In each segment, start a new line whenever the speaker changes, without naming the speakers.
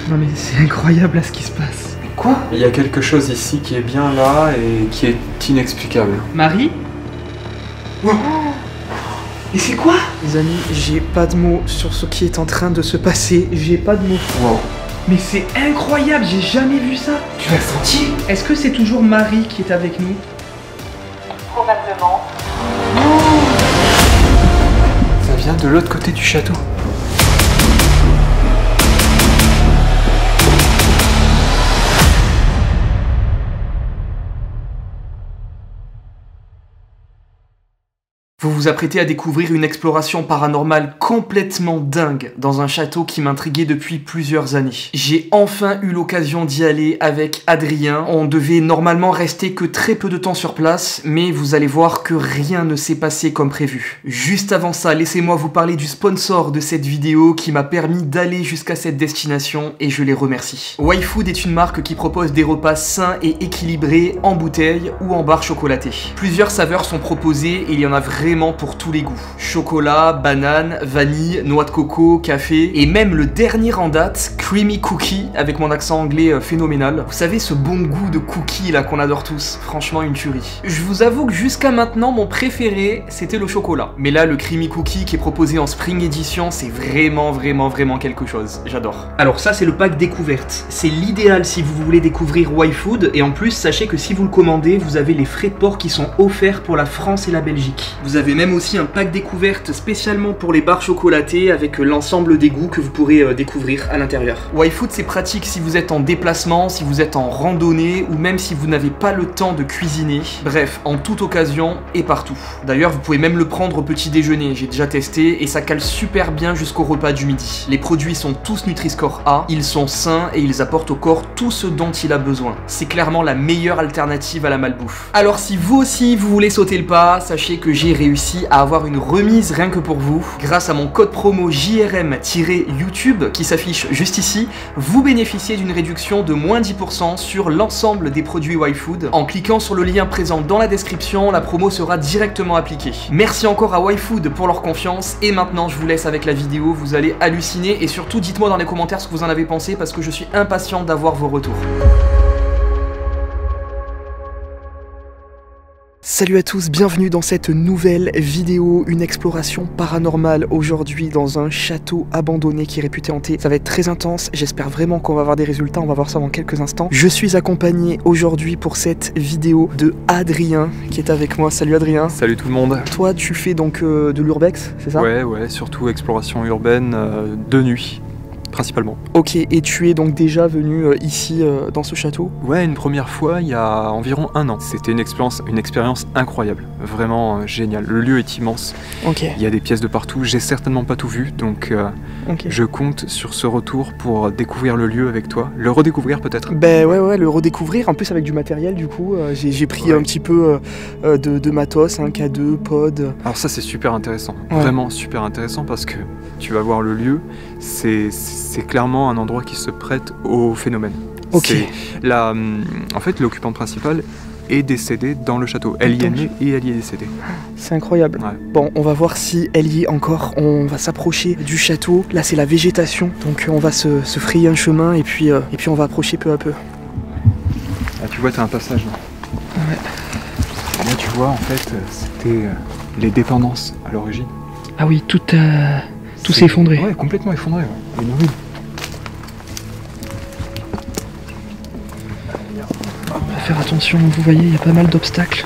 Non mais c'est incroyable là ce qui se passe. Quoi?
Il y a quelque chose ici qui est bien là et qui est inexplicable.
Marie? Oh. Et c'est quoi? Les amis, j'ai pas de mots sur ce qui est en train de se passer. J'ai pas de mots.
Wow.
Mais c'est incroyable, j'ai jamais vu ça.
Tu l'as senti?
Est-ce que c'est toujours Marie qui est avec nous?
Probablement.
Ça vient de l'autre côté du château.
Vous vous apprêtez à découvrir une exploration paranormale complètement dingue dans un château qui m'intriguait depuis plusieurs années. J'ai enfin eu l'occasion d'y aller avec Adrien. On devait normalement rester que très peu de temps sur place, mais vous allez voir que rien ne s'est passé comme prévu. Juste avant ça, laissez-moi vous parler du sponsor de cette vidéo qui m'a permis d'aller jusqu'à cette destination et je les remercie. YFood est une marque qui propose des repas sains et équilibrés en bouteille ou en barre chocolatée. Plusieurs saveurs sont proposées et il y en a vraiment pour tous les goûts. Chocolat, banane, vanille, noix de coco, café et même le dernier en date, creamy cookie avec mon accent anglais phénoménal. Vous savez ce bon goût de cookie là qu'on adore tous, franchement une tuerie. Je vous avoue que jusqu'à maintenant mon préféré c'était le chocolat. Mais là le creamy cookie qui est proposé en Spring Edition c'est vraiment quelque chose, j'adore. Alors ça c'est le pack découverte, c'est l'idéal si vous voulez découvrir YFood et en plus sachez que si vous le commandez vous avez les frais de port qui sont offerts pour la France et la Belgique. Vous avez même aussi un pack découverte spécialement pour les barres chocolatées avec l'ensemble des goûts que vous pourrez découvrir à l'intérieur. YFood c'est pratique si vous êtes en déplacement, si vous êtes en randonnée ou même si vous n'avez pas le temps de cuisiner. Bref, en toute occasion et partout. D'ailleurs vous pouvez même le prendre au petit déjeuner, j'ai déjà testé et ça cale super bien jusqu'au repas du midi. Les produits sont tous Nutri-Score A, ils sont sains et ils apportent au corps tout ce dont il a besoin. C'est clairement la meilleure alternative à la malbouffe. Alors si vous aussi vous voulez sauter le pas, sachez que j'ai réussi à avoir une remise rien que pour vous. Grâce à mon code promo JRM-YouTube qui s'affiche juste ici, vous bénéficiez d'une réduction de moins 10% sur l'ensemble des produits YFood. En cliquant sur le lien présent dans la description, la promo sera directement appliquée. Merci encore à YFood pour leur confiance et maintenant je vous laisse avec la vidéo, vous allez halluciner et surtout dites-moi dans les commentaires ce que vous en avez pensé parce que je suis impatient d'avoir vos retours. Salut à tous, bienvenue dans cette nouvelle vidéo, une exploration paranormale aujourd'hui dans un château abandonné qui est réputé hanté. Ça va être très intense, j'espère vraiment qu'on va avoir des résultats, on va voir ça dans quelques instants. Je suis accompagné aujourd'hui pour cette vidéo de Adrien qui est avec moi. Salut Adrien.
Salut tout le monde.
Toi tu fais donc de l'urbex, c'est ça?
Ouais, surtout exploration urbaine de nuit. Principalement.
Ok, et tu es donc déjà venu ici dans ce château?
Ouais, une première fois il y a environ 1 an. C'était une expérience incroyable, vraiment géniale. Le lieu est immense,
ok.
Il y a des pièces de partout, j'ai certainement pas tout vu, donc je compte sur ce retour pour découvrir le lieu avec toi, le redécouvrir peut-être.
Ben ouais, le redécouvrir, en plus avec du matériel du coup, j'ai pris un petit peu de matos, un K2, pod.
Alors ça c'est super intéressant, vraiment super intéressant parce que tu vas voir le lieu, c'est clairement un endroit qui se prête au phénomène.
Ok.
En fait, l'occupante principale est décédée dans le château. Elle y est née et elle y est décédée.
C'est incroyable.
Ouais.
Bon, on va voir si elle y est encore. On va s'approcher du château. Là, c'est la végétation. Donc, on va se frayer un chemin et puis on va approcher peu à peu.
Ah, tu vois, t'as un passage là.
Ouais.
Là, tu vois, en fait, c'était les dépendances à l'origine.
Ah oui, tout s'est effondré.
Ouais, complètement effondré. Ouais. Une ruine.
On va faire attention, vous voyez, il y a pas mal d'obstacles.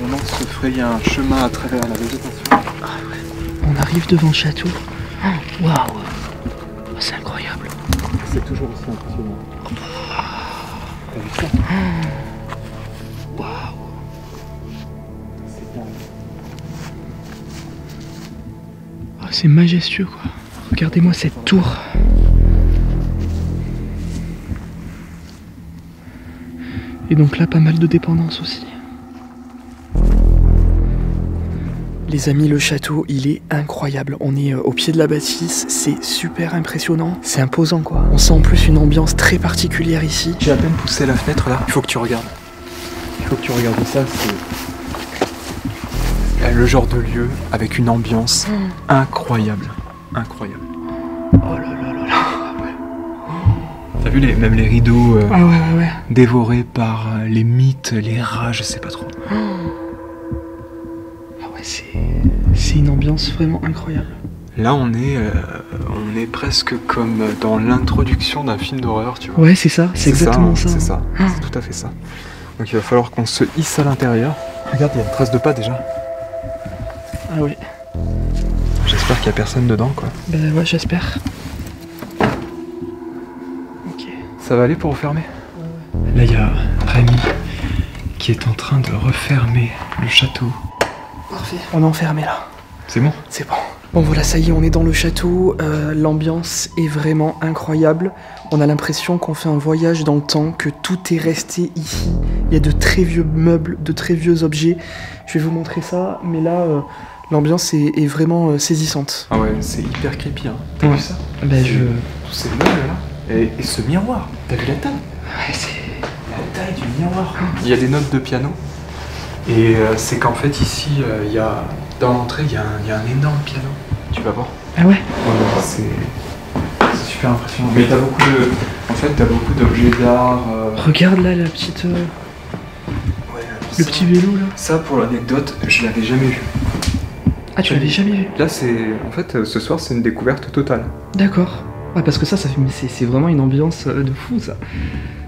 On se frayer un chemin à travers la végétation.
On arrive devant le château. Oh, waouh, oh, c'est incroyable.
C'est toujours aussi impressionnant. T'as vu ça?
Waouh.
C'est dingue.
Oh, c'est majestueux quoi. Regardez-moi cette tour. Et donc là, pas mal de dépendances aussi. Les amis, le château, il est incroyable. On est au pied de la bâtisse, c'est super impressionnant. C'est imposant quoi. On sent en plus une ambiance très particulière ici.
J'ai à peine poussé la fenêtre là. Il faut que tu regardes. Il faut que tu regardes ça. C'est le genre de lieu avec une ambiance incroyable. Incroyable.
Oh là là là là.
T'as vu même les rideaux
Ah ouais.
dévorés par les mythes, les rats, je sais pas trop.
Ah ouais, c'est une ambiance vraiment incroyable.
Là, on est presque comme dans l'introduction d'un film d'horreur, tu vois.
Ouais, c'est ça, c'est exactement ça.
C'est ça, c'est tout à fait ça. Donc il va falloir qu'on se hisse à l'intérieur. Regarde, il y a une trace de pas déjà.
Ah oui.
J'espère qu'il y a personne dedans, quoi.
Ben ouais, j'espère. Ok.
Ça va aller pour refermer? Là, il y a Rémi qui est en train de refermer le château.
Parfait. On est enfermé là.
C'est bon?
C'est bon. Bon voilà, ça y est, on est dans le château. L'ambiance est vraiment incroyable. On a l'impression qu'on fait un voyage dans le temps, que tout est resté ici. Il y a de très vieux meubles, de très vieux objets. Je vais vous montrer ça, mais là, l'ambiance est vraiment saisissante.
Ah ouais, c'est hyper creepy, hein. T'as vu ça?
Ben
Tous ces meubles là. Et ce miroir, t'as vu la taille?
Ouais, c'est...
La taille du miroir. Il y a des notes de piano. Et c'est qu'en fait ici, il y a... Dans l'entrée, il y a un énorme piano. Tu vas voir.
Ah ouais?
Ouais, c'est super impressionnant. Mais t'as beaucoup d'objets d'art.
Regarde là, la petite...
Ouais,
le petit vélo là.
Ça, pour l'anecdote, je l'avais jamais vu.
Ah, tu l'avais jamais vu?
Là, en fait, ce soir, c'est une découverte totale.
D'accord. Ouais, parce que ça fait... c'est vraiment une ambiance de fou ça.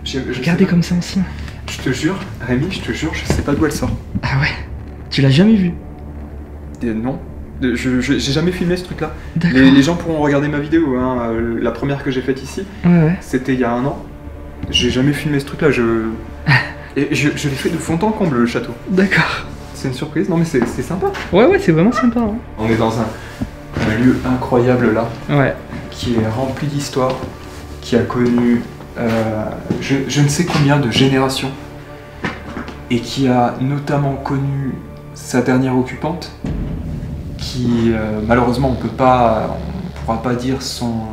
Regardez comme c'est ancien.
Je te jure, Rémi, je sais pas d'où elle sort.
Ah ouais? Tu l'as jamais vu?
Non. J'ai jamais filmé ce truc-là.
D'accord.
Les gens pourront regarder ma vidéo, hein, la première que j'ai faite ici.
Ouais.
C'était il y a 1 an. J'ai jamais filmé ce truc-là. Et je l'ai fait de fond en comble, le château.
D'accord.
C'est une surprise. Non mais c'est sympa.
Ouais, c'est vraiment sympa. Hein.
On est dans un lieu incroyable là,
Ouais.
qui est rempli d'histoire, qui a connu je ne sais combien de générations, et qui a notamment connu sa dernière occupante, qui malheureusement on pourra pas dire son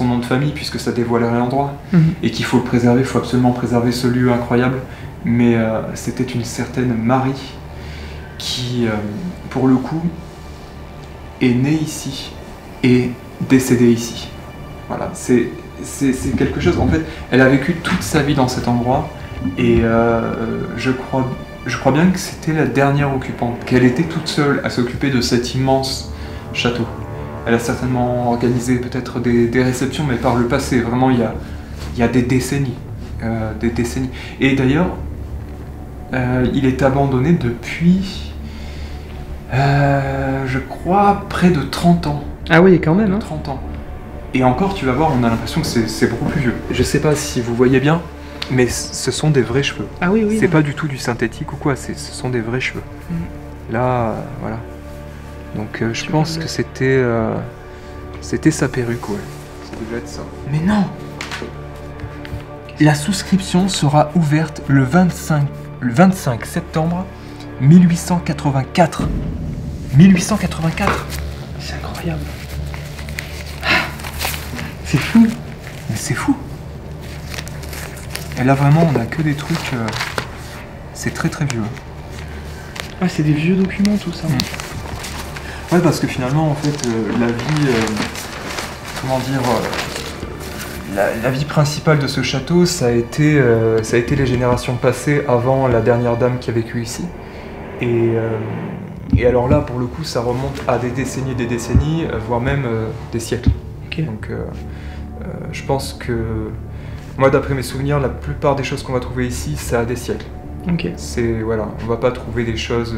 nom de famille puisque ça dévoilerait l'endroit, et qu'il faut le préserver, il faut absolument préserver ce lieu incroyable. Mais c'était une certaine Marie qui, pour le coup, est née ici et décédée ici. Voilà, c'est quelque chose. En fait, elle a vécu toute sa vie dans cet endroit, et je crois bien que c'était la dernière occupante, qu'elle était toute seule à s'occuper de cet immense château. Elle a certainement organisé peut-être des réceptions, mais par le passé, vraiment, il y a des décennies. Et d'ailleurs, il est abandonné depuis, je crois, près de 30 ans.
Ah oui, quand même. Hein.
30 ans. Et encore, tu vas voir, on a l'impression que c'est beaucoup plus vieux. Je sais pas si vous voyez bien, mais ce sont des vrais cheveux.
Ah oui.
C'est pas du tout du synthétique ou quoi, ce sont des vrais cheveux. Là, voilà. Donc je pense que c'était sa perruque, ouais. Ça devait être ça. Mais non! La souscription sera ouverte le 25 septembre 1884. 1884!
C'est incroyable. C'est fou.
Mais c'est fou! Et là vraiment, on a que des trucs... c'est très très vieux.
Ouais, c'est des vieux documents tout ça.
Ouais, parce que finalement, en fait, la vie... comment dire... la vie principale de ce château, ça a été les générations passées avant la dernière dame qui a vécu ici. Et alors là, pour le coup, ça remonte à des décennies, voire même des siècles.
Okay.
Donc je pense que, moi d'après mes souvenirs, la plupart des choses qu'on va trouver ici, ça a des siècles.
Ok.
Voilà, on va pas trouver des choses,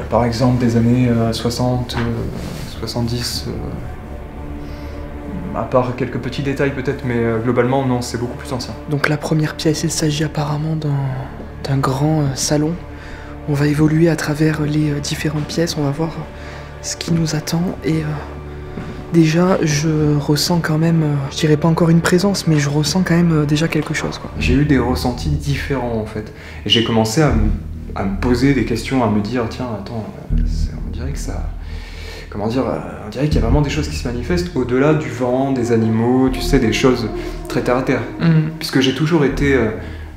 par exemple des années 60, 70, à part quelques petits détails peut-être, mais globalement non, c'est beaucoup plus ancien.
Donc la première pièce, il s'agit apparemment d'un grand salon. On va évoluer à travers les différentes pièces, on va voir ce qui nous attend, et déjà je ressens quand même, je dirais pas encore une présence, mais je ressens quand même déjà quelque chose, quoi.
J'ai eu des ressentis différents en fait, et j'ai commencé à me poser des questions, à me dire tiens attends, on dirait que ça... Comment dire, on dirait qu'il y a vraiment des choses qui se manifestent au-delà du vent, des animaux, tu sais, des choses très terre à terre. Puisque j'ai toujours été,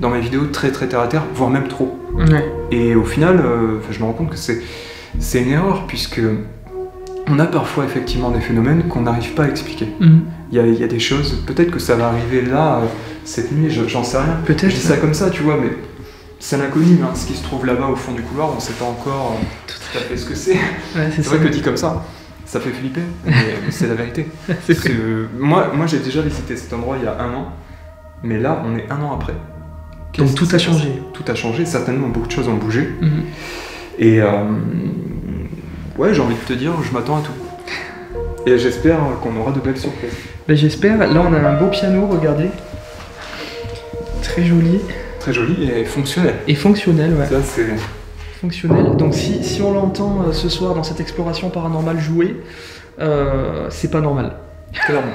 dans mes vidéos, très très terre à terre, voire même trop.
Ouais.
Et au final, je me rends compte que c'est une erreur, puisque on a parfois effectivement des phénomènes qu'on n'arrive pas à expliquer. Il y a des choses, peut-être que ça va arriver là, cette nuit, j'en sais rien.
Peut-être.
Je dis ça comme ça, tu vois, mais c'est l'inconnu, hein. Ce qui se trouve là-bas au fond du couloir, on ne sait pas encore tout à fait ce que c'est.
Ouais,
C'est vrai que dit comme ça fait flipper, mais c'est la vérité.
C'est
Parce que moi j'ai déjà visité cet endroit il y a 1 an, mais là, on est 1 an après.
Donc tout a changé.
Tout a changé, certainement beaucoup de choses ont bougé.
Mhm.
Et ouais, j'ai envie de te dire, je m'attends à tout. Et j'espère qu'on aura de belles surprises.
Ben, j'espère. Là, on a un beau piano, regardez. Très joli.
Très joli et fonctionnel.
Et fonctionnel, ouais.
Ça, c'est...
Fonctionnel. Donc si on l'entend ce soir dans cette exploration paranormale jouer, c'est pas normal.
Clairement.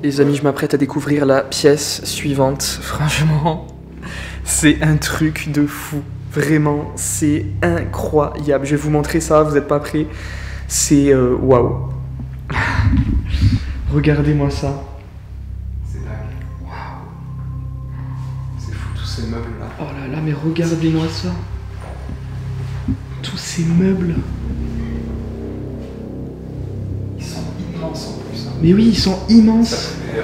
Les amis, je m'apprête à découvrir la pièce suivante. Franchement, c'est un truc de fou. Vraiment, c'est incroyable. Je vais vous montrer ça, vous n'êtes pas prêts. C'est waouh. Regardez-moi ça.
C'est dingue. Waouh. C'est fou, tous ces meubles-là.
Oh là là, mais regardez-moi ça. Tous ces meubles.
Ils sont immenses en plus. Hein.
Mais oui, ils sont immenses.
Ça fait...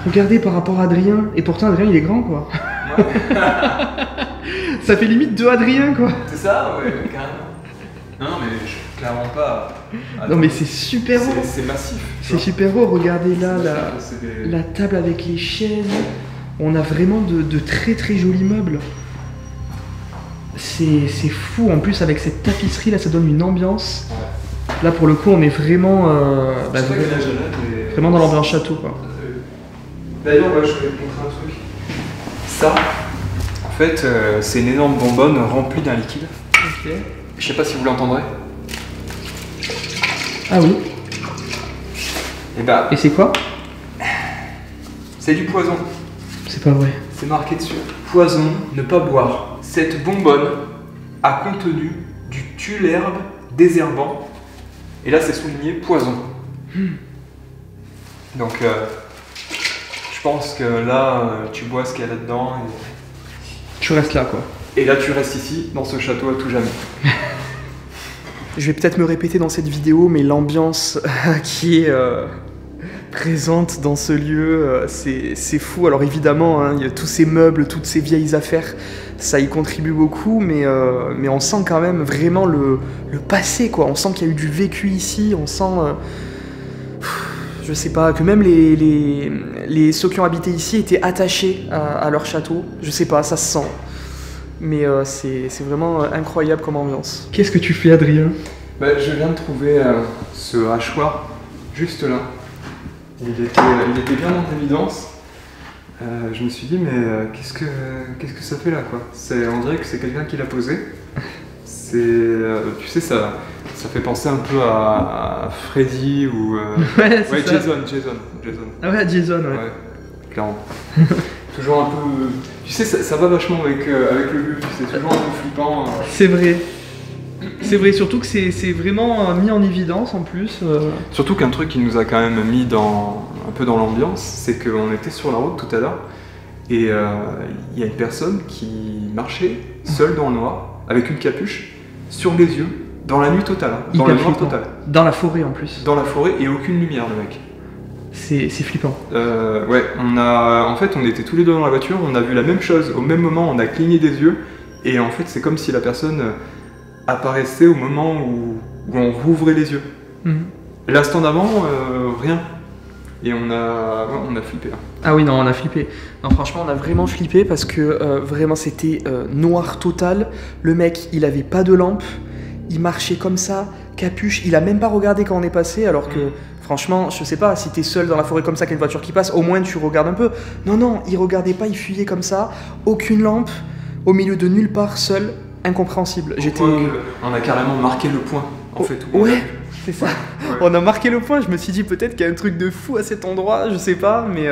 Regardez par rapport à Adrien. Et pourtant, Adrien, il est grand, quoi.
Ouais.
Ça fait limite 2 Adrien, quoi.
C'est ça, ouais, carrément. Non, mais je suis clairement pas... Attends,
Non, mais c'est super haut.
c'est massif. tu
C'est
vois.
super haut. Regardez là,
C'est des-
la table avec les chaises. On a vraiment de très très jolis meubles. C'est fou. En plus, avec cette tapisserie, là, ça donne une ambiance.
Ouais.
Là, pour le coup, on est vraiment,
Je sais pas quel âge elle a, mais-
vraiment dans l'ambiance château, quoi.
D'ailleurs, ouais, je voulais te montrer un truc. Ça, en fait, c'est une énorme bonbonne remplie d'un liquide.
Ok.
Je sais pas si vous l'entendrez.
Ah oui.
Et bah,
Et c'est quoi?
c'est du poison.
C'est pas vrai.
C'est marqué dessus. Poison, ne pas boire. Cette bonbonne a contenu du thulherbe désherbant. Et là, c'est souligné poison. Donc, je pense que là, tu bois ce qu'il y a là-dedans.
Tu restes là, quoi.
Et là, tu restes ici, dans ce château à tout jamais.
Je vais peut-être me répéter dans cette vidéo, mais l'ambiance qui est présente dans ce lieu, c'est fou. Alors évidemment, hein, il y a tous ces meubles, toutes ces vieilles affaires, ça y contribue beaucoup, mais on sent quand même vraiment le passé, quoi. On sent qu'il y a eu du vécu ici, on sent... je sais pas, que même ceux qui ont habité ici étaient attachés à leur château. Je sais pas, ça se sent. Mais c'est vraiment incroyable comme ambiance. Qu'est-ce que tu fais, Adrien?
Bah, je viens de trouver ce hachoir juste là. Il était bien en évidence. Je me suis dit, mais qu'est-ce que ça fait là, quoi? On dirait que c'est quelqu'un qui l'a posé. Tu sais, ça fait penser un peu à Freddy ou...
Ouais, c'est ça.
Jason.
Ah ouais, Jason, ouais.
Ouais, clairement. Toujours un peu... Tu sais, ça va vachement avec le lieu, c'est toujours un peu flippant.
C'est vrai. C'est vrai, surtout que c'est vraiment mis en évidence en plus.
Surtout qu'un truc qui nous a quand même mis un peu dans l'ambiance, c'est qu'on était sur la route tout à l'heure, et il y a une personne qui marchait seule dans le noir, avec une capuche, sur les yeux, dans la nuit totale, hein, dans
Hyper
le noir
flippant.
total.
Dans la forêt en plus.
Dans la forêt et aucune lumière, le mec.
C'est flippant.
Ouais, en fait, on était tous les deux dans la voiture, on a vu la même chose, au même moment, on a cligné des yeux, et en fait, c'est comme si la personne apparaissait au moment où on rouvrait les yeux.
Mhm.
L'instant d'avant, rien. Et on a flippé. Hein.
Ah oui, non, on a flippé. Non, franchement, on a vraiment flippé parce que vraiment, c'était noir total. Le mec, il avait pas de lampe, il marchait comme ça, capuche, il a même pas regardé quand on est passé, alors que... Franchement, je sais pas, si t'es seul dans la forêt comme ça, qu'il y a une voiture qui passe, au moins tu regardes un peu. Non, il regardait pas, il fuyait comme ça, aucune lampe, au milieu de nulle part, seul, incompréhensible. J'étais...
On a carrément marqué le point, en fait.
Ouais, c'est ça. Ouais. On a marqué le point, je me suis dit peut-être qu'il y a un truc de fou à cet endroit, je sais pas, mais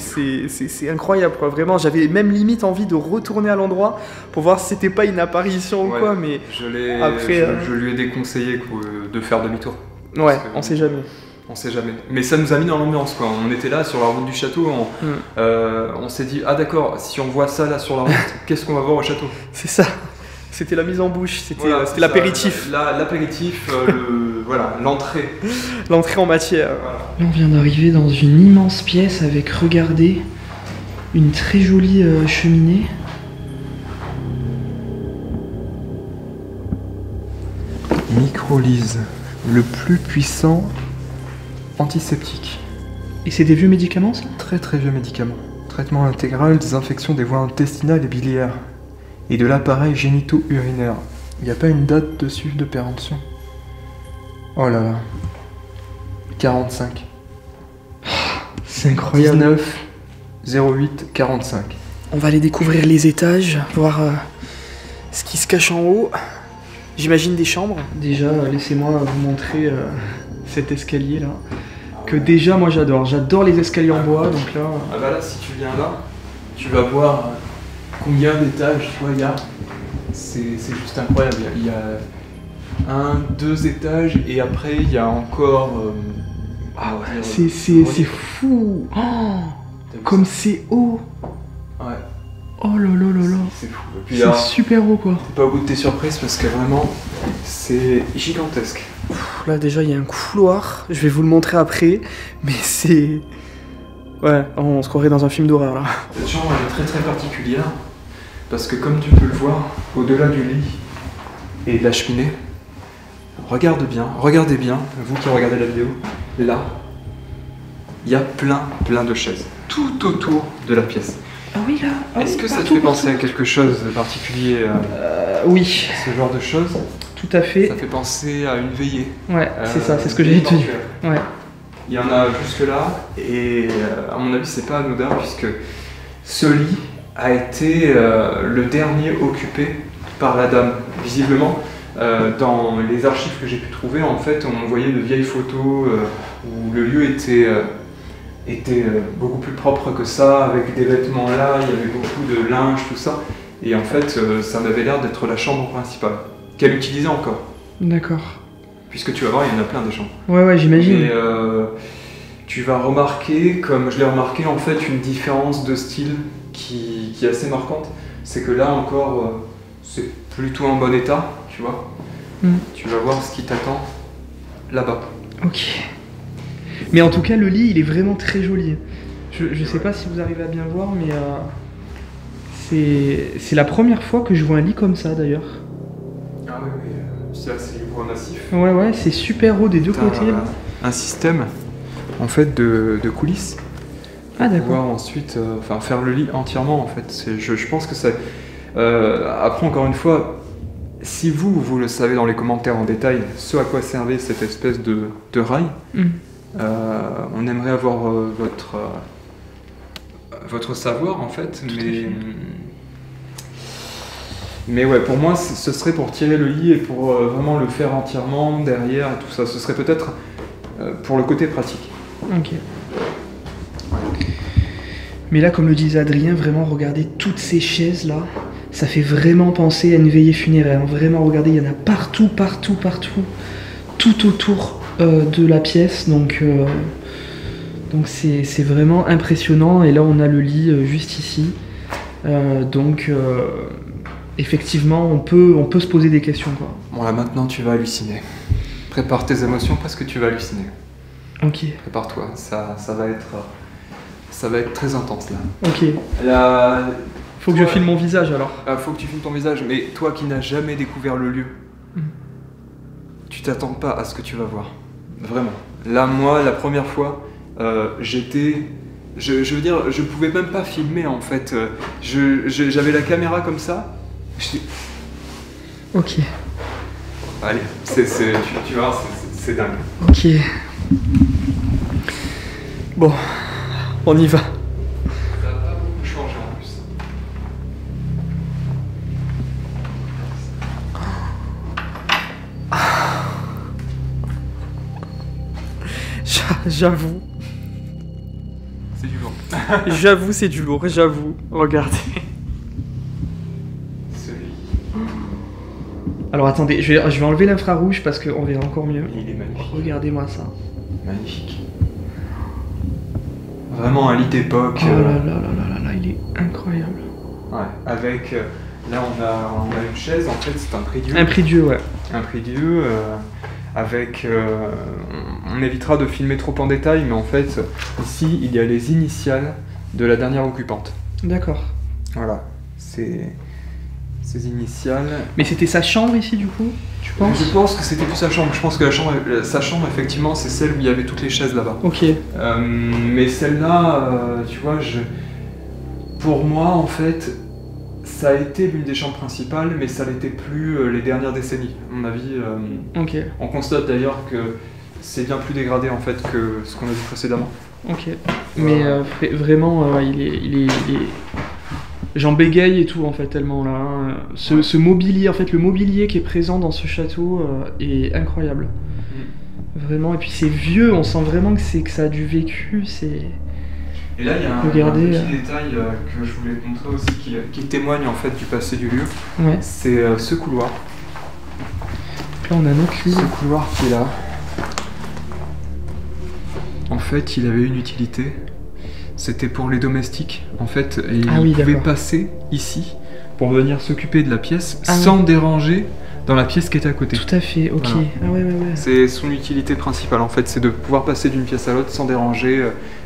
c'est incroyable, quoi. Vraiment, j'avais même limite envie de retourner à l'endroit pour voir si c'était pas une apparition ou quoi, mais...
Je lui ai déconseillé de faire demi-tour.
Ouais, on sait jamais.
On sait jamais. Mais ça nous a mis dans l'ambiance, quoi. On était là sur la route du château, on s'est dit, ah d'accord, si on voit ça là sur la route, qu'est-ce qu'on va voir au château?
C'est ça. C'était la mise en bouche, c'était
Voilà,
c'était l'apéritif.
L'apéritif, voilà, l'entrée.
L'entrée en matière.
Voilà.
Là, on vient d'arriver dans une immense pièce avec, regardez, une très jolie cheminée.
Microlyse, le plus puissant antiseptique.
Et c'est des vieux médicaments, ça?
Très très vieux médicament. Traitement intégral des infections des voies intestinales et biliaires. Et de l'appareil génito-urinaire. Il n'y a pas une date dessus de péremption. Oh là là. 45.
C'est incroyable.
19 08 45.
On va aller découvrir les étages, voir ce qui se cache en haut. J'imagine des chambres. Déjà, laissez-moi vous montrer cet escalier là. Que déjà, moi j'adore. J'adore les escaliers en bois, donc là...
Ah bah là, si tu viens là, tu vas voir combien d'étages il y a. C'est juste incroyable. Il y a 1, 2 étages et après il y a encore...
Ah ouais, c'est fou. Oh, comme c'est haut.
Ouais.
Oh là là là là.
C'est fou. Et puis
C'est
là,
super haut quoi.
t'es pas au bout de tes surprises parce que vraiment, c'est gigantesque.
Là déjà il y a un couloir, je vais vous le montrer après, mais c'est... Ouais, on se croirait dans un film d'horreur là.
Cette chambre elle est très très particulière parce que comme tu peux le voir, au-delà du lit et de la cheminée, regardez bien, vous qui regardez la vidéo, là, il y a plein de chaises tout autour de la pièce.
Ah oui là.
Est-ce que ça te fait penser à quelque chose de particulier,
Oui,
ce genre de choses?
tout à fait.
Ça fait penser à une veillée.
Ouais, c'est ça, c'est ce que j'allais te dire. Ouais.
Il y en a jusque là, et à mon avis, c'est pas anodin, puisque ce lit a été le dernier occupé par la dame. Visiblement, dans les archives que j'ai pu trouver, en fait, on voyait de vieilles photos où le lieu était beaucoup plus propre que ça, avec des vêtements là, il y avait beaucoup de linge, tout ça. Et en fait, ça m'avait l'air d'être la chambre principale, qu'elle utilisait encore.
D'accord.
Puisque tu vas voir, il y en a plein des chambres.
Ouais, j'imagine.
Et tu vas remarquer, comme je l'ai remarqué, en fait, une différence de style qui est assez marquante. C'est que là encore, c'est plutôt en bon état, tu vois. Tu vas voir ce qui t'attend là-bas.
Ok. Mais en tout cas, le lit, il est vraiment très joli. Je sais pas si vous arrivez à bien voir, mais c'est la première fois que je vois un lit comme ça, d'ailleurs.
Ah oui, c'est assez gros massif.
Ouais, c'est super haut des deux côtés. Là.
Un système, en fait, de coulisses.
Ah
Pour
d'accord.
pouvoir ensuite faire le lit entièrement, en fait. Je pense que c'est... après, encore une fois, si vous le savez dans les commentaires en détail, ce à quoi servait cette espèce de rail, on aimerait avoir votre savoir, en fait. Mais ouais, pour moi, ce serait pour tirer le lit et pour vraiment le faire entièrement derrière et tout ça. Ce serait peut-être pour le côté pratique.
Ok. Mais là, comme le disait Adrien, vraiment, regardez toutes ces chaises là. Ça fait vraiment penser à une veillée funéraire. Vraiment, regardez, il y en a partout. Tout autour de la pièce. Donc c'est vraiment impressionnant. Et là, on a le lit juste ici. Effectivement, on peut se poser des questions, quoi.
Bon, là, maintenant, tu vas halluciner. Prépare tes émotions parce que tu vas halluciner.
Ok.
Prépare-toi, ça va être très intense, là.
Ok. Faut que je filme mon visage, alors.
Faut que tu filmes ton visage, mais toi qui n'as jamais découvert le lieu, tu t'attends pas à ce que tu vas voir. Vraiment. Là, moi, la première fois, j'étais... Je veux dire, je pouvais même pas filmer, en fait. J'avais la caméra comme ça.
Ok.
Allez, tu vas voir, c'est dingue.
Ok. Bon, on y va.
Ça va pas beaucoup changer en plus.
J'avoue.
C'est du lourd.
J'avoue, c'est du lourd, j'avoue. Regardez. Alors attendez, je vais enlever l'infrarouge parce qu'on verra encore mieux.
Il est magnifique.
Regardez-moi ça.
Magnifique. Vraiment un lit d'époque.
Oh là là là là là là, il est incroyable.
Ouais, avec Là, on a une chaise, en fait, c'est un prie-dieu.
Un prie-dieu, ouais.
Un prie-dieu avec... on évitera de filmer trop en détail, mais en fait, ici, il y a les initiales de la dernière occupante.
D'accord.
Voilà, c'est ces initiales.
Mais c'était sa chambre ici, du coup, tu penses?
Je pense que c'était plus sa chambre. Je pense que sa chambre, effectivement, c'est celle où il y avait toutes les chaises là-bas.
Ok.
Mais celle-là, tu vois, pour moi, en fait, ça a été l'une des chambres principales, mais ça l'était plus les dernières décennies. À mon avis,
Ok.
on constate d'ailleurs que c'est bien plus dégradé en fait que ce qu'on a vu précédemment.
Ok. Mais vraiment, il est... J'en bégaye et tout en fait tellement là. Hein. Ce mobilier, en fait le mobilier qui est présent dans ce château est incroyable. Vraiment, et puis c'est vieux, on sent vraiment que ça a du vécu, c'est...
Et là il y a un petit détail que je voulais te montrer aussi qui témoigne en fait du passé du lieu.
Ouais.
C'est ce couloir.
Là on a notre lit.
Ce couloir qui est là. En fait il avait une utilité. C'était pour les domestiques, en fait, et ils pouvaient passer ici pour venir s'occuper de la pièce sans déranger dans la pièce qui était à côté.
Tout à fait, ok. Voilà. Ah ouais.
C'est son utilité principale, en fait, c'est de pouvoir passer d'une pièce à l'autre sans déranger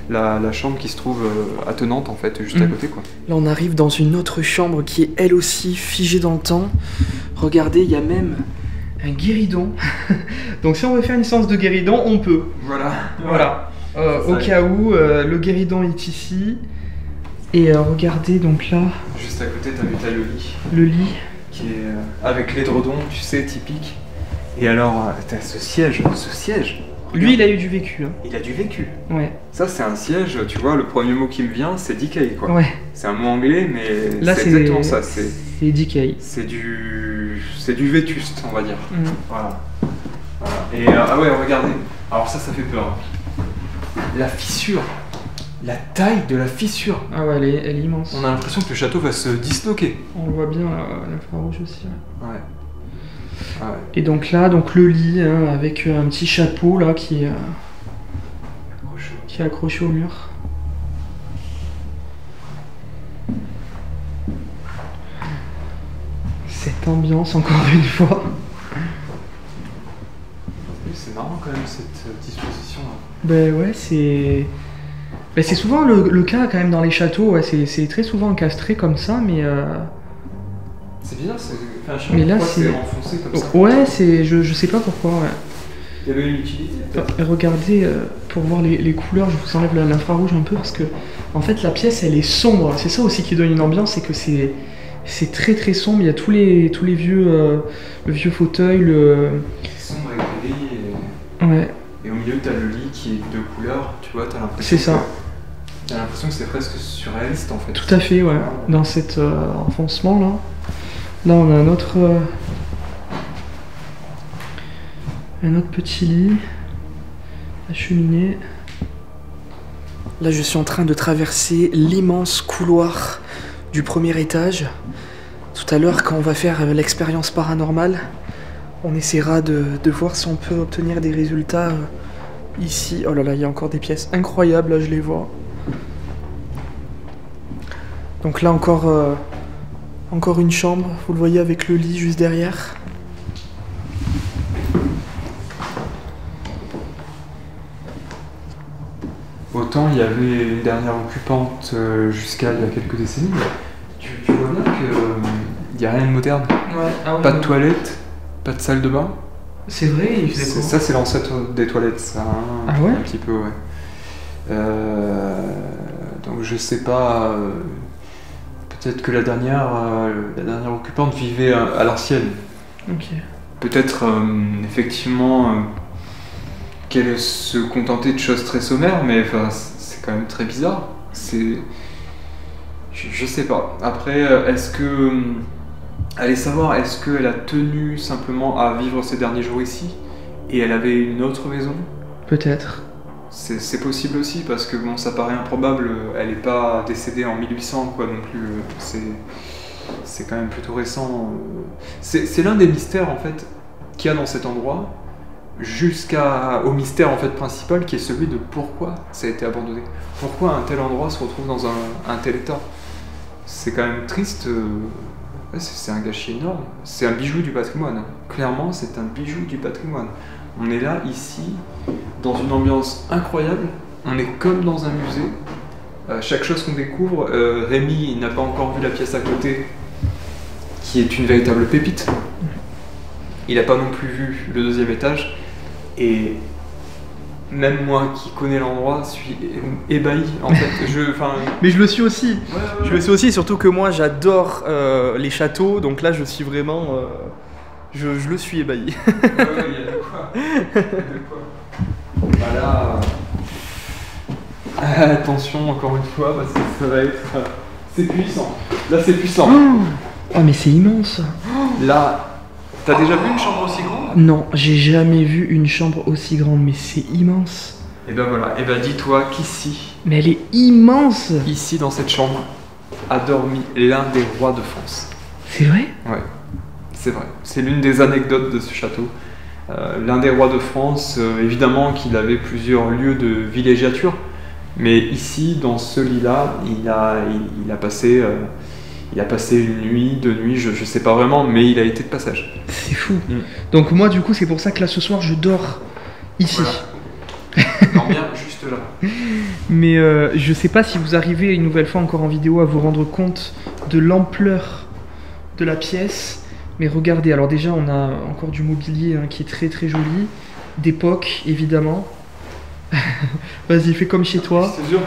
la chambre qui se trouve attenante, en fait, juste à côté, quoi.
Là, on arrive dans une autre chambre qui est elle aussi figée dans le temps. Regardez, il y a même un guéridon. Donc si on veut faire une séance de guéridon, on peut. Voilà. Au cas où, le guéridon est ici. Et regardez donc là.
Juste à côté, t'as le lit.
Le lit.
Qui est avec l'édredon, tu sais, typique. Et alors, t'as ce siège.
Lui, il a eu du vécu. Hein.
Il a du vécu.
Ouais.
Ça, c'est un siège, tu vois, le premier mot qui me vient, c'est decay, quoi.
Ouais.
C'est un mot anglais, mais
là,
c'est exactement ça.
C'est decay.
C'est du vétuste, on va dire. Voilà. Et ah ouais, regardez. Alors ça fait peur. La fissure. La taille de la fissure.
Ah ouais, elle est immense.
On a l'impression que le château va se disloquer.
On le voit bien à l'infrarouge aussi.
Ouais. Ah ouais.
Et donc là, le lit hein, avec un petit chapeau là qui est accroché au mur. Cette ambiance encore une fois.
C'est marrant quand même cette disposition là.
Ben ouais, c'est souvent le cas quand même dans les châteaux, ouais, c'est très souvent encastré comme ça, mais...
C'est bizarre,
mais là
c'est enfoncé comme ça.
Ouais, je sais pas pourquoi, ouais.
Il y avait une utilité
regardez, pour voir les couleurs, je vous enlève l'infrarouge un peu, parce que en fait la pièce elle est sombre, c'est ça aussi qui donne une ambiance, c'est que c'est très très sombre, il y a tous les vieux, le vieux fauteuil,
sombre et gris,
ouais.
Et au milieu t'as le lit qui est de couleurs, tu vois, t'as l'impression
c'est ça.
T'as l'impression que c'est presque surréaliste en fait.
Tout à fait, ouais, dans cet enfoncement là. Là on a un autre petit lit, la cheminée. Là je suis en train de traverser l'immense couloir du premier étage. Tout à l'heure quand on va faire l'expérience paranormale, on essaiera de voir si on peut obtenir des résultats ici. Oh là là, il y a encore des pièces incroyables, là je les vois. Donc là encore une chambre, vous le voyez avec le lit juste derrière.
Autant il y avait les dernières occupantes jusqu'à il y a quelques décennies, tu vois bien qu'il n'y a rien de moderne.
Ouais. Ah ouais,
pas de toilette, pas de salle de bain.
C'est vrai, il faisait quoi ?
Ça c'est l'ancêtre des toilettes, ça. Hein,
ah ouais ?
Un petit peu, ouais. Donc je sais pas, peut-être que la dernière occupante vivait à l'ancienne.
Ok.
Peut-être effectivement qu'elle se contentait de choses très sommaires, mais enfin, c'est quand même très bizarre. Je sais pas. Après, est-ce que... Allez savoir, est-ce qu'elle a tenu simplement à vivre ses derniers jours ici et elle avait une autre maison ?
Peut-être.
C'est possible aussi, parce que bon, ça paraît improbable, elle n'est pas décédée en 1800 quoi non plus, c'est quand même plutôt récent. C'est l'un des mystères en fait qu'il y a dans cet endroit, jusqu'au mystère en fait principal qui est celui de pourquoi ça a été abandonné. Pourquoi un tel endroit se retrouve dans un tel état. C'est quand même triste Ouais, c'est un gâchis énorme. C'est un bijou du patrimoine. Clairement, c'est un bijou du patrimoine. On est là, ici, dans une ambiance incroyable. On est comme dans un musée. Chaque chose qu'on découvre, Rémi il n'a pas encore vu la pièce à côté, qui est une véritable pépite. Il n'a pas non plus vu le deuxième étage. Et même moi qui connais l'endroit suis ébahi en fait.
Mais je le suis aussi.
Ouais.
Je le suis aussi, surtout que moi j'adore les châteaux, donc là je suis vraiment. Je le suis ébahi.
Ouais, il y a de quoi. Il y a de quoi. Voilà. Attention, encore une fois, parce que ça va être. C'est puissant. Là, c'est puissant.
Oh, mais c'est immense.
Là, t'as déjà vu une chambre aussi grande?
Non, j'ai jamais vu une chambre aussi grande, mais c'est immense.
Et ben voilà. Et ben dis-toi qu'ici,
Mais elle est immense.
ici dans cette chambre, a dormi l'un des rois de France.
C'est vrai?
Ouais, c'est vrai. C'est l'une des anecdotes de ce château. L'un des rois de France, évidemment qu'il avait plusieurs lieux de villégiature, mais ici, dans ce lit-là, il a passé une nuit, 2 nuits, je sais pas vraiment, mais il a été de passage.
C'est fou. Donc moi du coup c'est pour ça que là ce soir je dors ici.
Voilà. Non, bien juste là.
Mais je sais pas si vous arrivez une nouvelle fois encore en vidéo à vous rendre compte de l'ampleur de la pièce. Mais regardez, alors déjà on a encore du mobilier qui est très très joli, d'époque évidemment. Vas-y, fais comme chez toi.
Je te jure.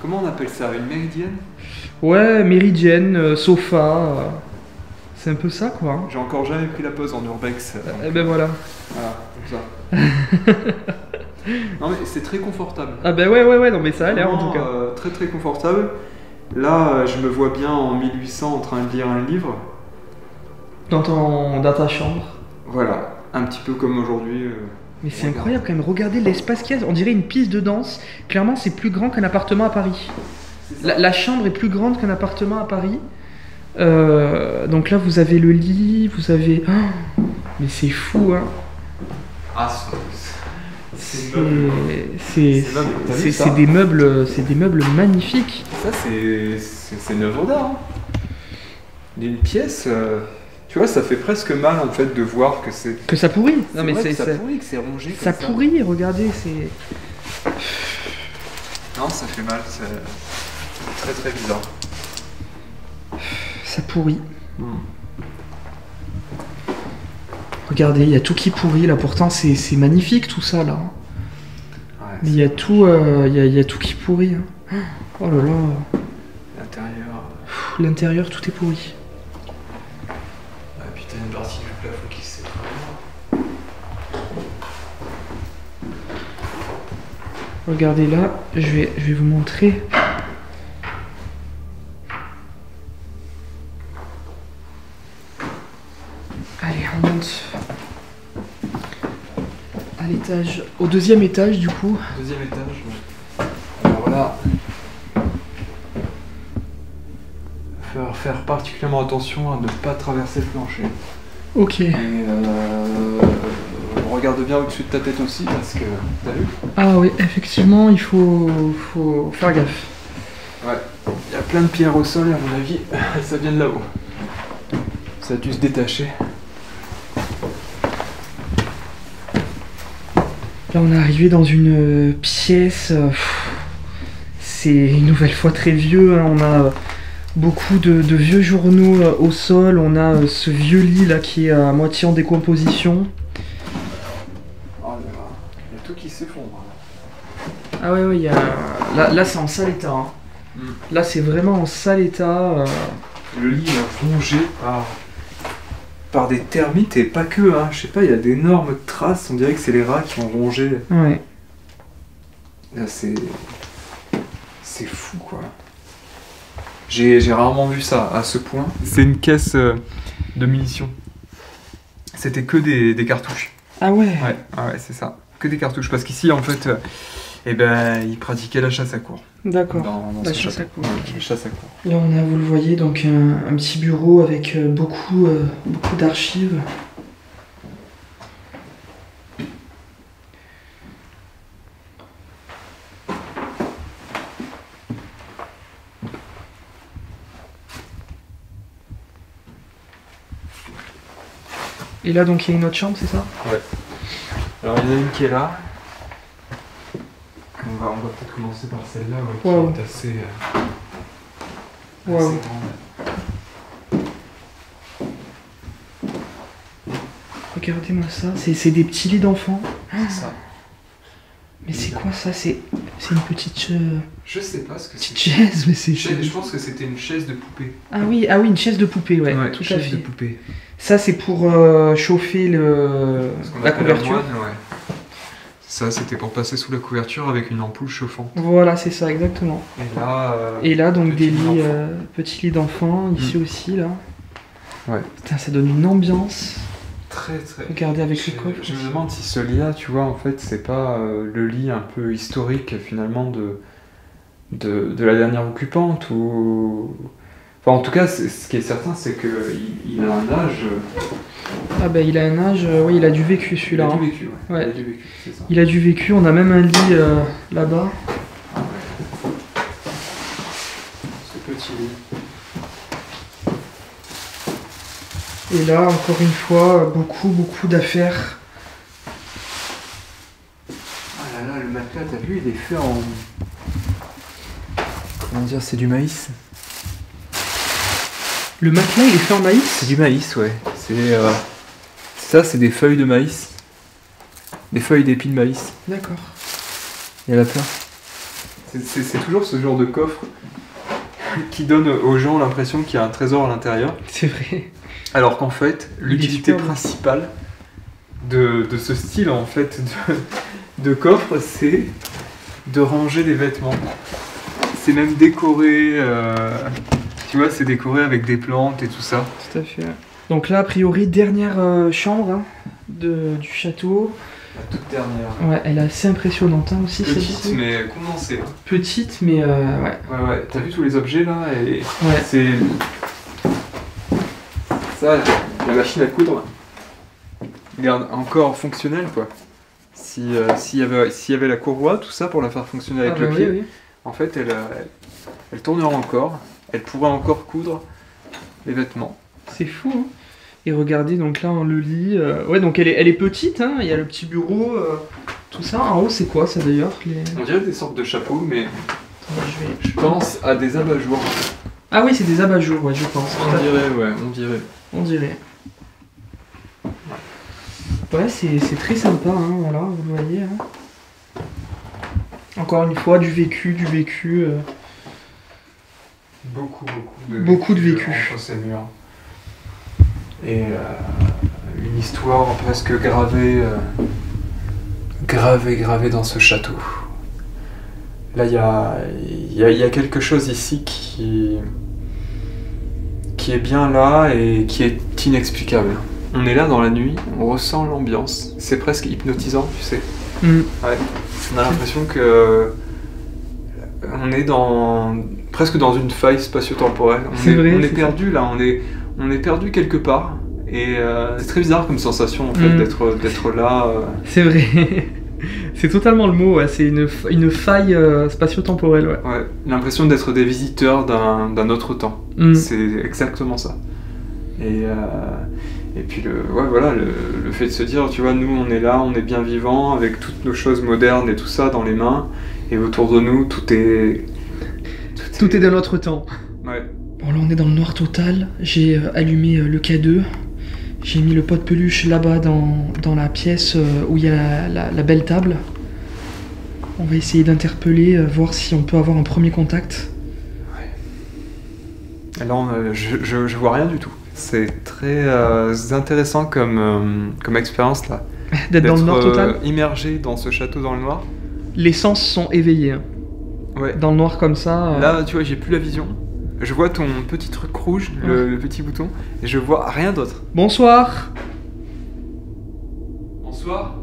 Comment on appelle ça? Une méridienne?
Ouais, méridienne, sofa, c'est un peu ça quoi.
J'ai encore jamais pris la pause en urbex.
Eh ben voilà.
Voilà, comme ça. Non mais c'est très confortable.
Ah ben ouais, non mais ça a l'air en tout cas.
Très très confortable. Là, je me vois bien en 1800 en train de lire un livre.
Dans ta chambre.
Voilà, un petit peu comme aujourd'hui.
Mais c'est incroyable quand même, regardez l'espace qu'il y a, on dirait une piste de danse. Clairement c'est plus grand qu'un appartement à Paris. La chambre est plus grande qu'un appartement à Paris. Donc là vous avez le lit, vous avez... Oh, mais c'est fou hein.
Ah,
C'est des meubles magnifiques.
Ça c'est une œuvre d'art. Hein. D'une pièce, tu vois, ça fait presque mal en fait de voir que c'est...
Que ça pourrit. Non mais
ça pourrit, que c'est rongé
ça
comme
pourrit, regardez, c'est...
Non, ça fait mal, c'est très très bizarre.
Ça pourrit. Regardez, il y a tout qui pourrit là, pourtant c'est magnifique tout ça là.
Ouais,
mais il y a tout, y a tout qui pourrit. Hein. Oh là là.
L'intérieur.
L'intérieur, tout est pourri.
Ah putain, une partie du plafond qui s'effondre.
Regardez là, je vais vous montrer. Allez, on monte à l'étage, au deuxième étage du coup.
Deuxième étage, ouais. Alors là, il va faire particulièrement attention à ne pas traverser le plancher.
Ok.
Et regarde bien au-dessus de ta tête aussi parce que, t'as vu?
Ah oui, effectivement, il faut faire gaffe.
Ouais, il y a plein de pierres au sol et à mon avis, ça vient de là-haut. Ça a dû se détacher.
Là, on est arrivé dans une pièce. C'est une nouvelle fois très vieux. Hein. On a beaucoup de vieux journaux au sol. On a ce vieux lit là qui est à moitié en décomposition.
Oh là là, il y a tout qui s'effondre.
Ah ouais, il y a... Là c'est en sale état. Hein. Là, c'est vraiment en sale état.
Le lit est rongé par des termites et pas que, hein. Je sais pas, il y a d'énormes traces, on dirait que c'est les rats qui ont rongé.
Ouais.
Là, c'est fou, quoi. J'ai rarement vu ça à ce point. C'est une caisse de munitions. C'était que des cartouches.
Ah ouais.
Ouais, c'est ça. Que des cartouches. Parce qu'ici, en fait, ils pratiquaient la chasse à courre.
D'accord.
Dans
La
ce
chasse
château.
à courre.
Ouais, la chasse à courre.
Là, on a, vous le voyez, donc un petit bureau avec beaucoup d'archives. Et là, donc, il y a une autre chambre, c'est ça?
Ouais. Alors, il y en a une qui est là. On va peut-être commencer par celle-là, qui
Wow.
est assez
Wow.
grande.
Regardez-moi ça, c'est des petits lits d'enfants.
C'est ça.
Mais c'est quoi ça? C'est une petite,
Je sais pas ce que
petite
c'est.
chaise, mais c'est...
Je pense que c'était une chaise de poupée.
Ah oui, une chaise de poupée, ouais, tout à
chaise
fait.
de poupée.
Ça, c'est pour chauffer
Ce qu'on
la
appelle un
couverture.
moine, ouais. Ça, c'était pour passer sous la couverture avec une ampoule chauffante.
Voilà, c'est ça, exactement.
Et là,
Donc
petit
des
lit
lits,
d'enfant.
petits lits d'enfants, ici aussi, là.
Ouais.
Putain, ça donne une ambiance.
Très très.
Regardez avec le coffre.
Je me demande si ce lit-là, tu vois, en fait, c'est pas le lit un peu historique finalement de la dernière occupante ou. Enfin, en tout cas, ce qui est certain, c'est qu'il a un âge.
Ah bah il a un âge, oui, il a du vécu
Il
celui-là.
a
hein.
du vécu, ouais.
Ouais.
Il a du vécu, c'est ça.
Il a du vécu, on a même un lit là-bas.
Ah ouais. Ce petit lit.
Et là, encore une fois, beaucoup d'affaires.
Ah là là, le matelas, t'as vu, il est fait en. Comment dire, c'est du maïs.
Le matelas, il est fait en maïs?
C'est du maïs, ouais. Ça, c'est des feuilles de maïs. Des feuilles d'épis de maïs.
D'accord.
Il y a la plein. C'est toujours ce genre de coffre qui donne aux gens l'impression qu'il y a un trésor à l'intérieur.
C'est vrai.
Alors qu'en fait,
Il est
l'utilité
super beau.
principale de ce style en fait de coffre, c'est de ranger les vêtements. C'est même décoré, tu vois, c'est décoré avec des plantes et tout ça.
Tout à fait. Donc là, a priori, dernière chambre hein, du château.
La toute dernière.
Ouais, elle est assez impressionnante hein, aussi,
Petite
celle-ci.
mais condensée. Hein.
Petite, mais ouais.
Ouais, ouais. T'as vu tous les objets là et
Ouais.
c'est ça, la machine à coudre. Regarde, encore fonctionnelle quoi. S'il y avait la courroie, tout ça pour la faire fonctionner avec
Ah,
le
bah
pied,
oui, oui.
en fait elle tournera encore. Elle pourrait encore coudre les vêtements.
C'est fou, hein. Et regardez, donc là, le lit... Ouais, donc elle est petite, hein. Il y a le petit bureau, tout ça. En haut, c'est quoi, ça, d'ailleurs
On dirait des sortes de chapeaux, mais
Attends,
je pense à des abat-jours.
Ah oui, c'est des abat-jours, ouais, je pense.
On dirait, ouais, on dirait.
On dirait. Ouais, c'est très sympa, hein, voilà, vous le voyez. Hein. Encore une fois, du vécu. Beaucoup de vécu.
Entre ces murs. Et une histoire presque gravée dans ce château. Là, il y a quelque chose ici qui est bien là et qui est inexplicable. On est là dans la nuit, on ressent l'ambiance. C'est presque hypnotisant, tu sais.
Mm.
Ouais. On a l'impression que on est presque dans une faille spatio-temporelle.
C'est vrai,
on est
c'est
perdu là, on est perdu quelque part. Et c'est très bizarre comme sensation en fait d'être là.
C'est vrai. C'est totalement le mot, ouais. C'est une faille spatio-temporelle, ouais.
Ouais, l'impression d'être des visiteurs d'un autre temps.
Mm.
C'est exactement ça. Et puis le fait de se dire, tu vois, nous on est là, on est bien vivants avec toutes nos choses modernes et tout ça dans les mains, et autour de nous tout est
Tout est de notre temps.
Ouais.
Bon, là, on est dans le noir total. J'ai allumé le K2. J'ai mis le pot de peluche là-bas dans la pièce où il y a la belle table. On va essayer d'interpeller, voir si on peut avoir un premier contact.
Alors je vois rien du tout. C'est très intéressant comme expérience là.
D'être dans le noir total.
Immergé dans ce château dans le noir.
Les sens sont éveillés. Hein.
Ouais.
Dans le noir comme ça.
Là, tu vois, j'ai plus la vision. Je vois ton petit truc rouge, le petit bouton, et je vois rien d'autre.
Bonsoir.
Bonsoir.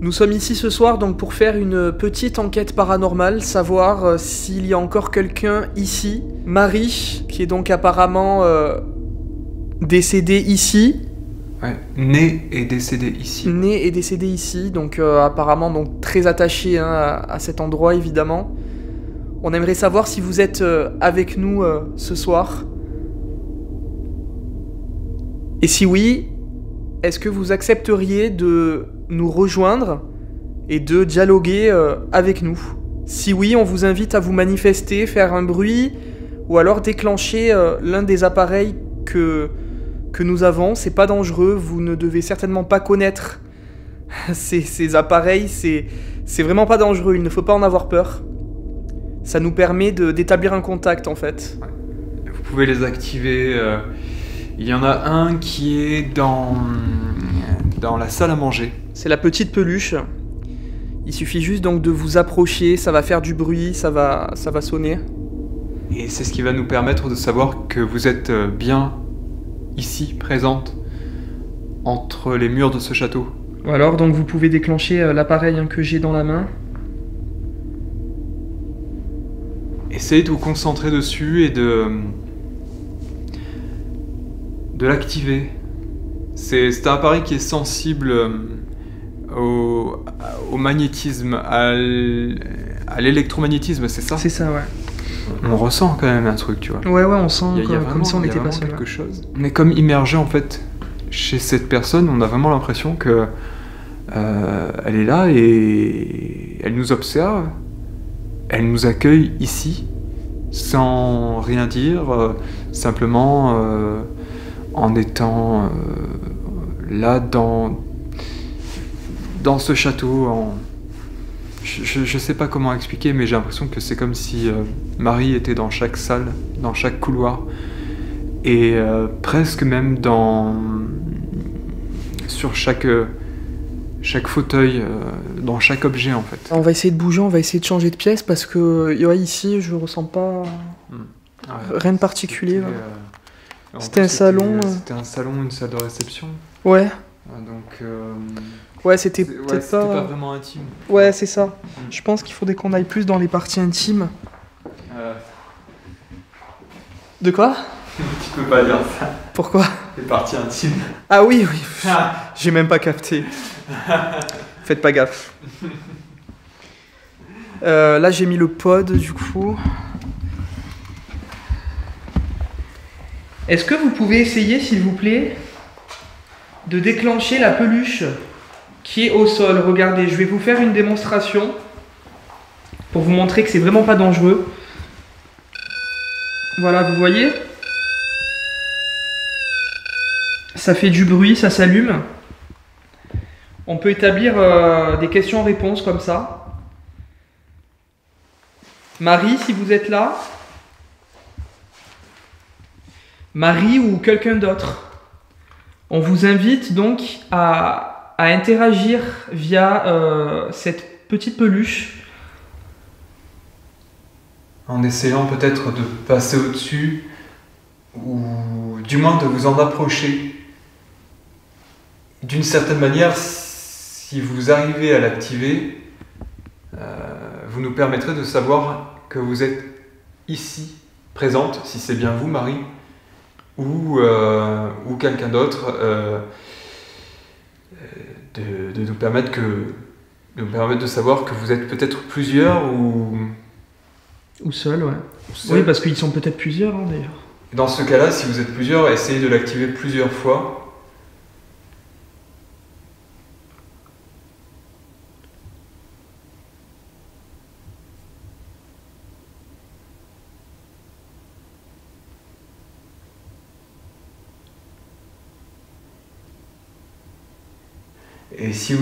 Nous sommes ici ce soir donc pour faire une petite enquête paranormale, savoir s'il y a encore quelqu'un ici. Marie, qui est donc apparemment décédée ici.
Ouais, né et décédé ici.
Née et décédée ici, donc apparemment donc très attachée hein, à cet endroit évidemment. On aimerait savoir si vous êtes avec nous ce soir. Et si oui, est-ce que vous accepteriez de nous rejoindre et de dialoguer avec nous? Si oui, on vous invite à vous manifester, faire un bruit, ou alors déclencher l'un des appareils que nous avons. C'est pas dangereux, vous ne devez certainement pas connaître ces appareils, c'est vraiment pas dangereux, il ne faut pas en avoir peur. Ça nous permet d'établir un contact en fait.
Vous pouvez les activer. Il y en a un qui est dans la salle à manger.
C'est la petite peluche. Il suffit juste donc de vous approcher, ça va faire du bruit, ça va sonner.
Et c'est ce qui va nous permettre de savoir que vous êtes bien ici, présente, entre les murs de ce château.
Alors, donc vous pouvez déclencher l'appareil que j'ai dans la main.
Essayez de vous concentrer dessus et de l'activer. C'est un appareil qui est sensible au magnétisme, à l'électromagnétisme, c'est ça?
C'est ça, ouais.
On ressent quand même un truc, tu vois.
Ouais, on sent
Il y a
comme si on n'était pas
vraiment
seul.
quelque chose. On est comme immergé en fait chez cette personne. On a vraiment l'impression que elle est là et elle nous observe. Elle nous accueille ici sans rien dire, simplement en étant là dans ce château. Je sais pas comment expliquer, mais j'ai l'impression que c'est comme si Marie était dans chaque salle, dans chaque couloir, et presque même sur chaque fauteuil, dans chaque objet en fait.
On va essayer de bouger, on va essayer de changer de pièce parce que ici je ressens pas rien de particulier. C'était un salon.
C'était un salon, une salle de réception.
Ouais.
Donc.
Ouais, c'était peut-être
pas vraiment intime.
Ouais, c'est ça. Je pense qu'il faudrait qu'on aille plus dans les parties intimes. De quoi?
Tu peux pas dire ça.
Pourquoi?
Les parties intimes.
Ah oui. J'ai même pas capté. Faites pas gaffe. Là, j'ai mis le pod, du coup. Est-ce que vous pouvez essayer, s'il vous plaît, de déclencher la peluche qui est au sol? Regardez, je vais vous faire une démonstration pour vous montrer que c'est vraiment pas dangereux. Voilà, vous voyez? Ça fait du bruit, ça s'allume. On peut établir des questions-réponses comme ça. Marie, si vous êtes là. Marie ou quelqu'un d'autre. On vous invite donc à interagir via cette petite peluche.
En essayant peut-être de passer au-dessus, ou du moins de vous en approcher. D'une certaine manière, si vous arrivez à l'activer, vous nous permettrez de savoir que vous êtes ici, présente, si c'est bien vous, Marie, ou quelqu'un d'autre, de nous permettre de savoir que vous êtes peut-être plusieurs ou
seul, ouais.
seul.
Oui, parce qu'ils sont peut-être plusieurs, d'ailleurs.
Dans ce cas-là, si vous êtes plusieurs, essayez de l'activer plusieurs fois. Et si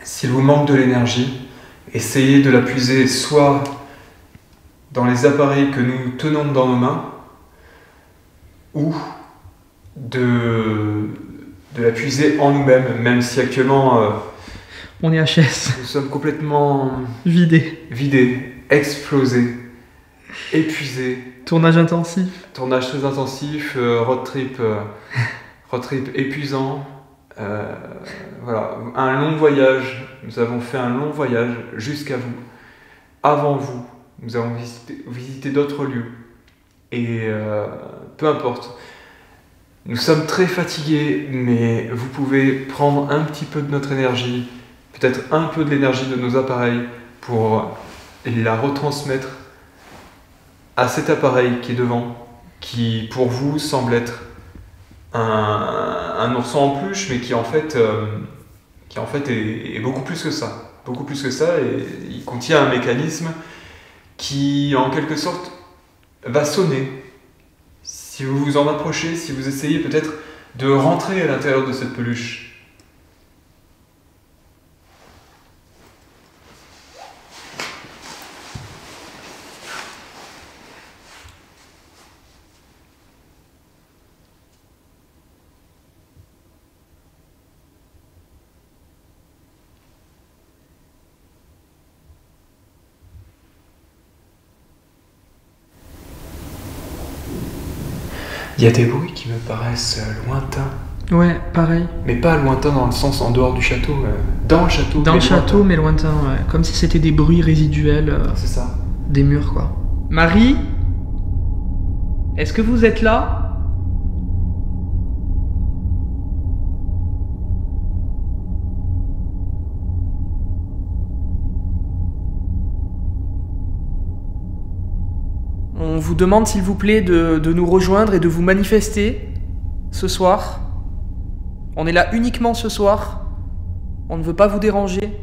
s'il vous manque de l'énergie, essayez de la puiser soit dans les appareils que nous tenons dans nos mains, ou de la puiser en nous-mêmes, même si actuellement
on est HS.
Nous sommes complètement
vidés,
explosés, épuisés.
Tournage intensif.
Tournage très intensif, road trip épuisant. Voilà, un long voyage. Nous avons fait un long voyage jusqu'à vous. Avant vous, nous avons visité d'autres lieux. Et peu importe. Nous sommes très fatigués, mais vous pouvez prendre un petit peu de notre énergie, peut-être un peu de l'énergie de nos appareils pour la retransmettre à cet appareil qui est devant, qui pour vous semble être un ourson en peluche, mais qui en fait est beaucoup plus que ça. Beaucoup plus que ça, et il contient un mécanisme qui, en quelque sorte, va sonner. Si vous vous en approchez, si vous essayez peut-être de rentrer à l'intérieur de cette peluche. Il y a des bruits qui me paraissent lointains.
Ouais, pareil.
Mais pas lointains dans le sens en dehors du château. Dans le château.
Dans le château,
lointains.
mais lointain, ouais. Comme si c'était des bruits résiduels
C'est ça.
des murs, quoi. Marie? Est-ce que vous êtes là? On vous demande s'il vous plaît de nous rejoindre et de vous manifester ce soir. On est là uniquement ce soir. On ne veut pas vous déranger.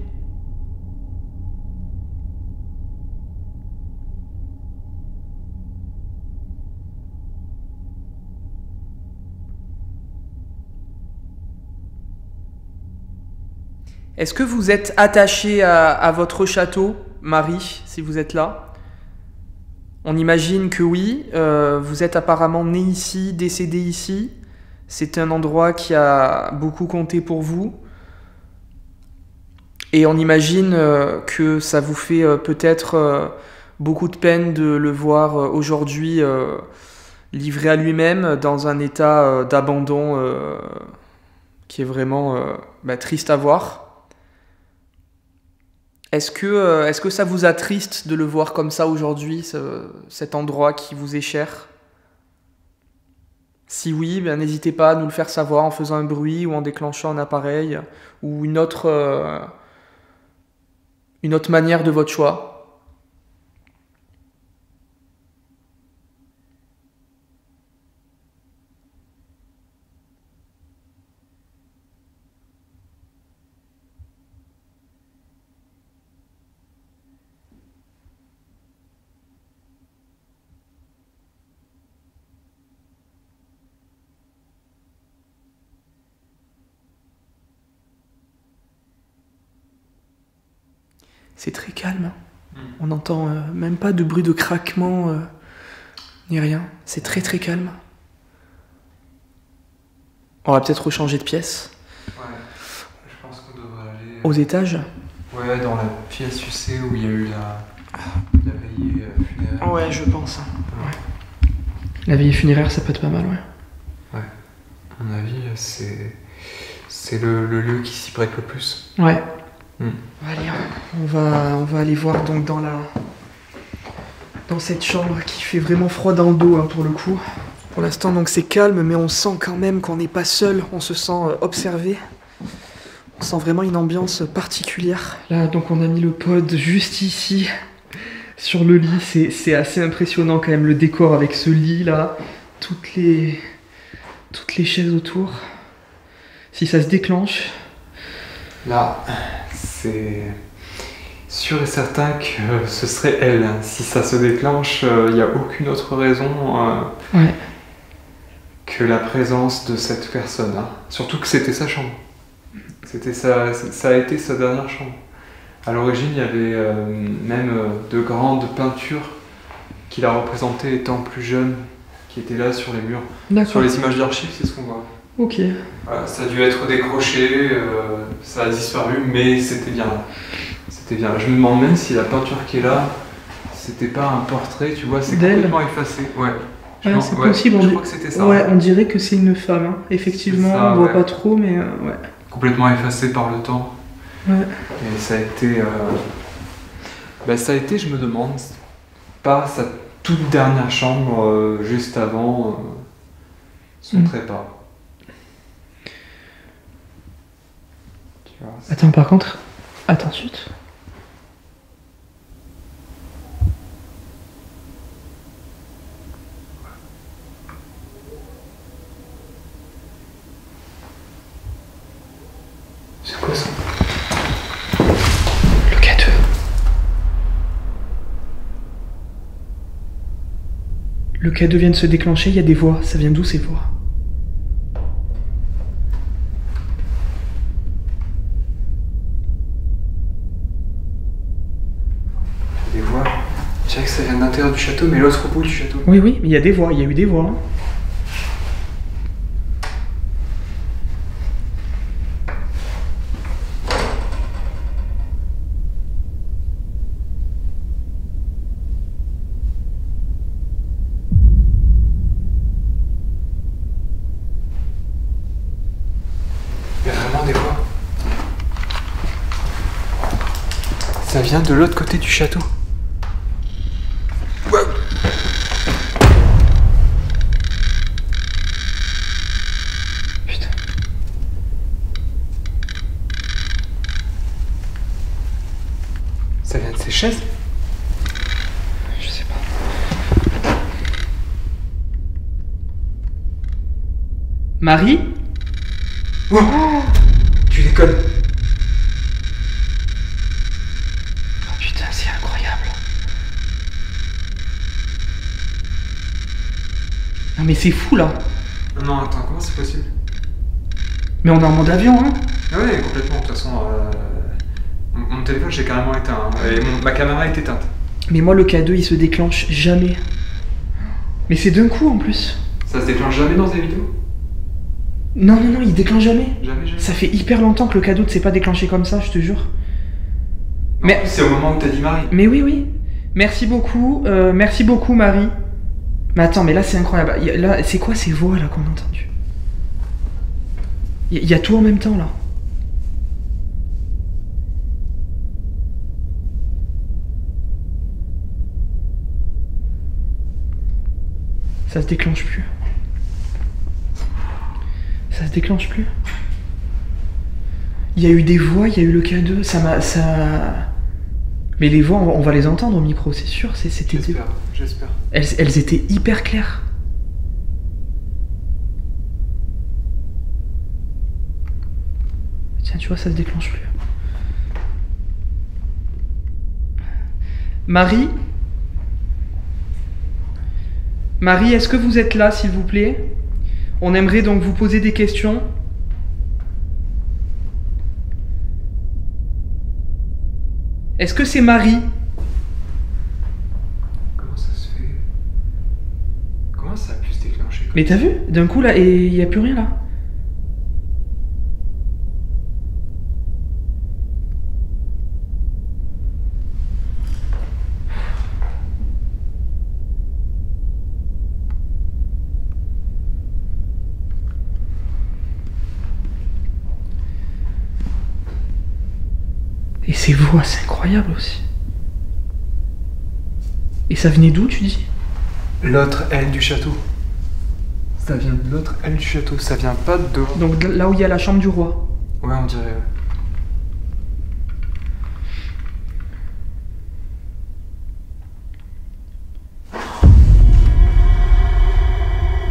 Est-ce que vous êtes attaché à votre château, Marie, si vous êtes là? On imagine que oui, vous êtes apparemment né ici, décédé ici. C'est un endroit qui a beaucoup compté pour vous. Et on imagine que ça vous fait peut-être beaucoup de peine de le voir aujourd'hui livré à lui-même dans un état d'abandon qui est vraiment triste à voir. Est-ce que ça vous attriste de le voir comme ça aujourd'hui, cet endroit qui vous est cher? Si oui, n'hésitez pas à nous le faire savoir en faisant un bruit ou en déclenchant un appareil ou une autre manière de votre choix. C'est très calme. On n'entend même pas de bruit de craquement ni rien. C'est très très calme. On va peut-être rechanger de pièce.
Ouais, je pense qu'on devrait aller...
Aux étages.
Ouais, dans la pièce, tu sais, où il y a eu la veillée funéraire.
Ouais, je pense. Ouais. La veillée funéraire, ça peut être pas mal, ouais.
Ouais. À mon avis, c'est le lieu qui s'y prête le plus.
Ouais. Allez, on va aller voir donc dans cette chambre qui fait vraiment froid dans le dos hein, pour le coup. Pour l'instant donc c'est calme mais on sent quand même qu'on n'est pas seul, on se sent observé. On sent vraiment une ambiance particulière. Là donc on a mis le pod juste ici sur le lit, c'est assez impressionnant quand même le décor avec ce lit là, toutes les chaises autour. Si ça se déclenche.
Là, c'est sûr et certain que ce serait elle. Si ça se déclenche, il n'y a aucune autre raison que la présence de cette personne. Hein. Surtout que c'était sa chambre. Ça a été sa dernière chambre. À l'origine, il y avait même de grandes peintures qui la représentaient étant plus jeune, qui étaient là sur les murs.
D'accord.
Sur les images d'archives, c'est ce qu'on voit.
Ok.
Voilà, ça a dû être décroché, ça a disparu, mais c'était bien là. C'était bien là. Je me demande même si la peinture qui est là, c'était pas un portrait, tu vois, c'est complètement effacé. Ouais.
Ouais, c'est possible.
Je crois que c'était ça.
Ouais, on dirait que c'est une femme. Hein. Effectivement,
ça,
on voit pas trop, mais ouais.
Complètement effacé par le temps.
Ouais.
Et ça a été, je me demande, pas sa toute dernière chambre juste avant son trépas.
Attends, par contre, attends suite.
son.
Le K2. Le K2 vient de se déclencher, il y a des voix. Ça vient d'où ces voix?
Des voix. Je dirais que ça vient de l'intérieur du château, mais l'autre bout du château.
Oui, oui, mais il y a des voix, il y a eu des voix. Hein.
Il y a vraiment des voix. Ça vient de l'autre côté du château. Wow. Putain. Ça vient de ces chaises?
Je sais pas. Marie?
Oh, tu déconnes.
Oh putain, c'est incroyable. Non mais c'est fou là.
Non, attends, comment c'est possible?
Mais on est en mode avion, hein.
Ah ouais, complètement. De toute façon, mon téléphone, j'ai carrément éteint. Hein, et ma caméra est éteinte.
Mais moi le K2 il se déclenche jamais. Mais c'est d'un coup en plus.
Ça se déclenche jamais dans des vidéos?
Non, non, non, il déclenche jamais.
Jamais, jamais.
Ça fait hyper longtemps que le K2 ne s'est pas déclenché comme ça, je te jure.
Mais c'est au moment où t'as dit Marie.
Mais oui, oui. Merci beaucoup Marie. Mais attends, mais là c'est incroyable. Là, c'est quoi ces voix là qu'on a entendues? Il y a tout en même temps là. Ça se déclenche plus. Ça se déclenche plus. Il y a eu des voix, il y a eu le K2, ça... Mais les voix, on va les entendre au micro, c'est sûr. C'était...
J'espère.
Elles étaient hyper claires. Tiens, tu vois, ça se déclenche plus. Marie? Marie, est-ce que vous êtes là, s'il vous plaît? On aimerait donc vous poser des questions. Est-ce que c'est Marie?
Comment ça se fait? Comment ça a pu se déclencher comme
Mais t'as vu? D'un coup, là, et il n'y a plus rien, là. Et ces voix, c'est incroyable aussi. Et ça venait d'où, tu dis?
L'autre aile du château. Ça vient de l'autre aile du château, ça vient pas de dehors.
Donc là où il y a la chambre du roi.
Ouais, on dirait.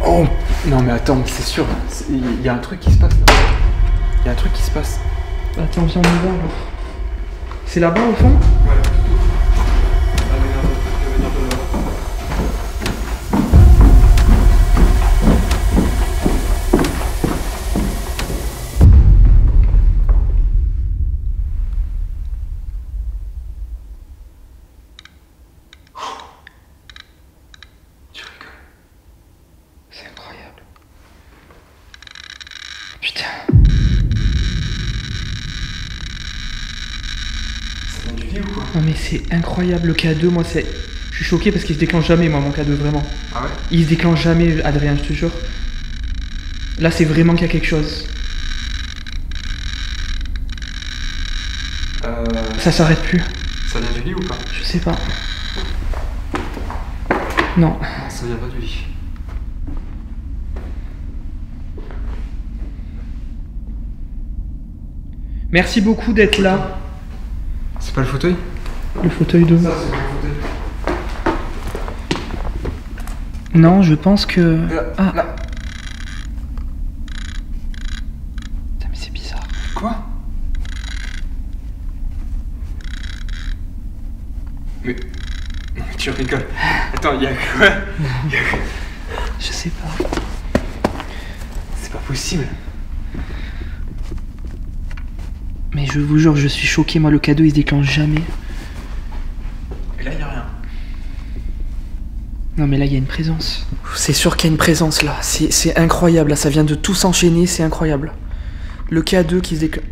Oh non mais attends, mais c'est sûr, il y a un truc qui se passe là. Il y a un truc qui se passe.
Attends, viens, on y va alors. C'est là-bas au fond?
Ouais. Tu rigoles.
C'est incroyable. Putain.
Ça vient du lit ou quoi?
Non mais c'est incroyable le K2, moi c'est... Je suis choqué parce qu'il se déclenche jamais, moi, mon K2, vraiment.
Ah ouais?
Il se déclenche jamais, Adrien, je te jure. Là, c'est vraiment qu'il y a quelque chose. Ça s'arrête plus.
Ça vient du lit ou pas?
Je sais pas. Non.
Non, ça vient pas du lit.
Merci beaucoup d'être là.
C'est pas le fauteuil?
Le fauteuil de...
Ça, c'est pas le fauteuil.
Non, je pense que...
Là,
Ah.
là.
Putain, mais c'est bizarre.
Quoi? Mais... Tu rigoles. Attends, il y a quoi?
Je sais pas.
C'est pas possible.
Mais je vous jure, je suis choqué, moi le cadeau il se déclenche jamais.
Et là, il y a rien.
Non mais là il y a une présence. C'est sûr qu'il y a une présence là, c'est incroyable, là ça vient de tout s'enchaîner, c'est incroyable. Le K2 qui se déclenche...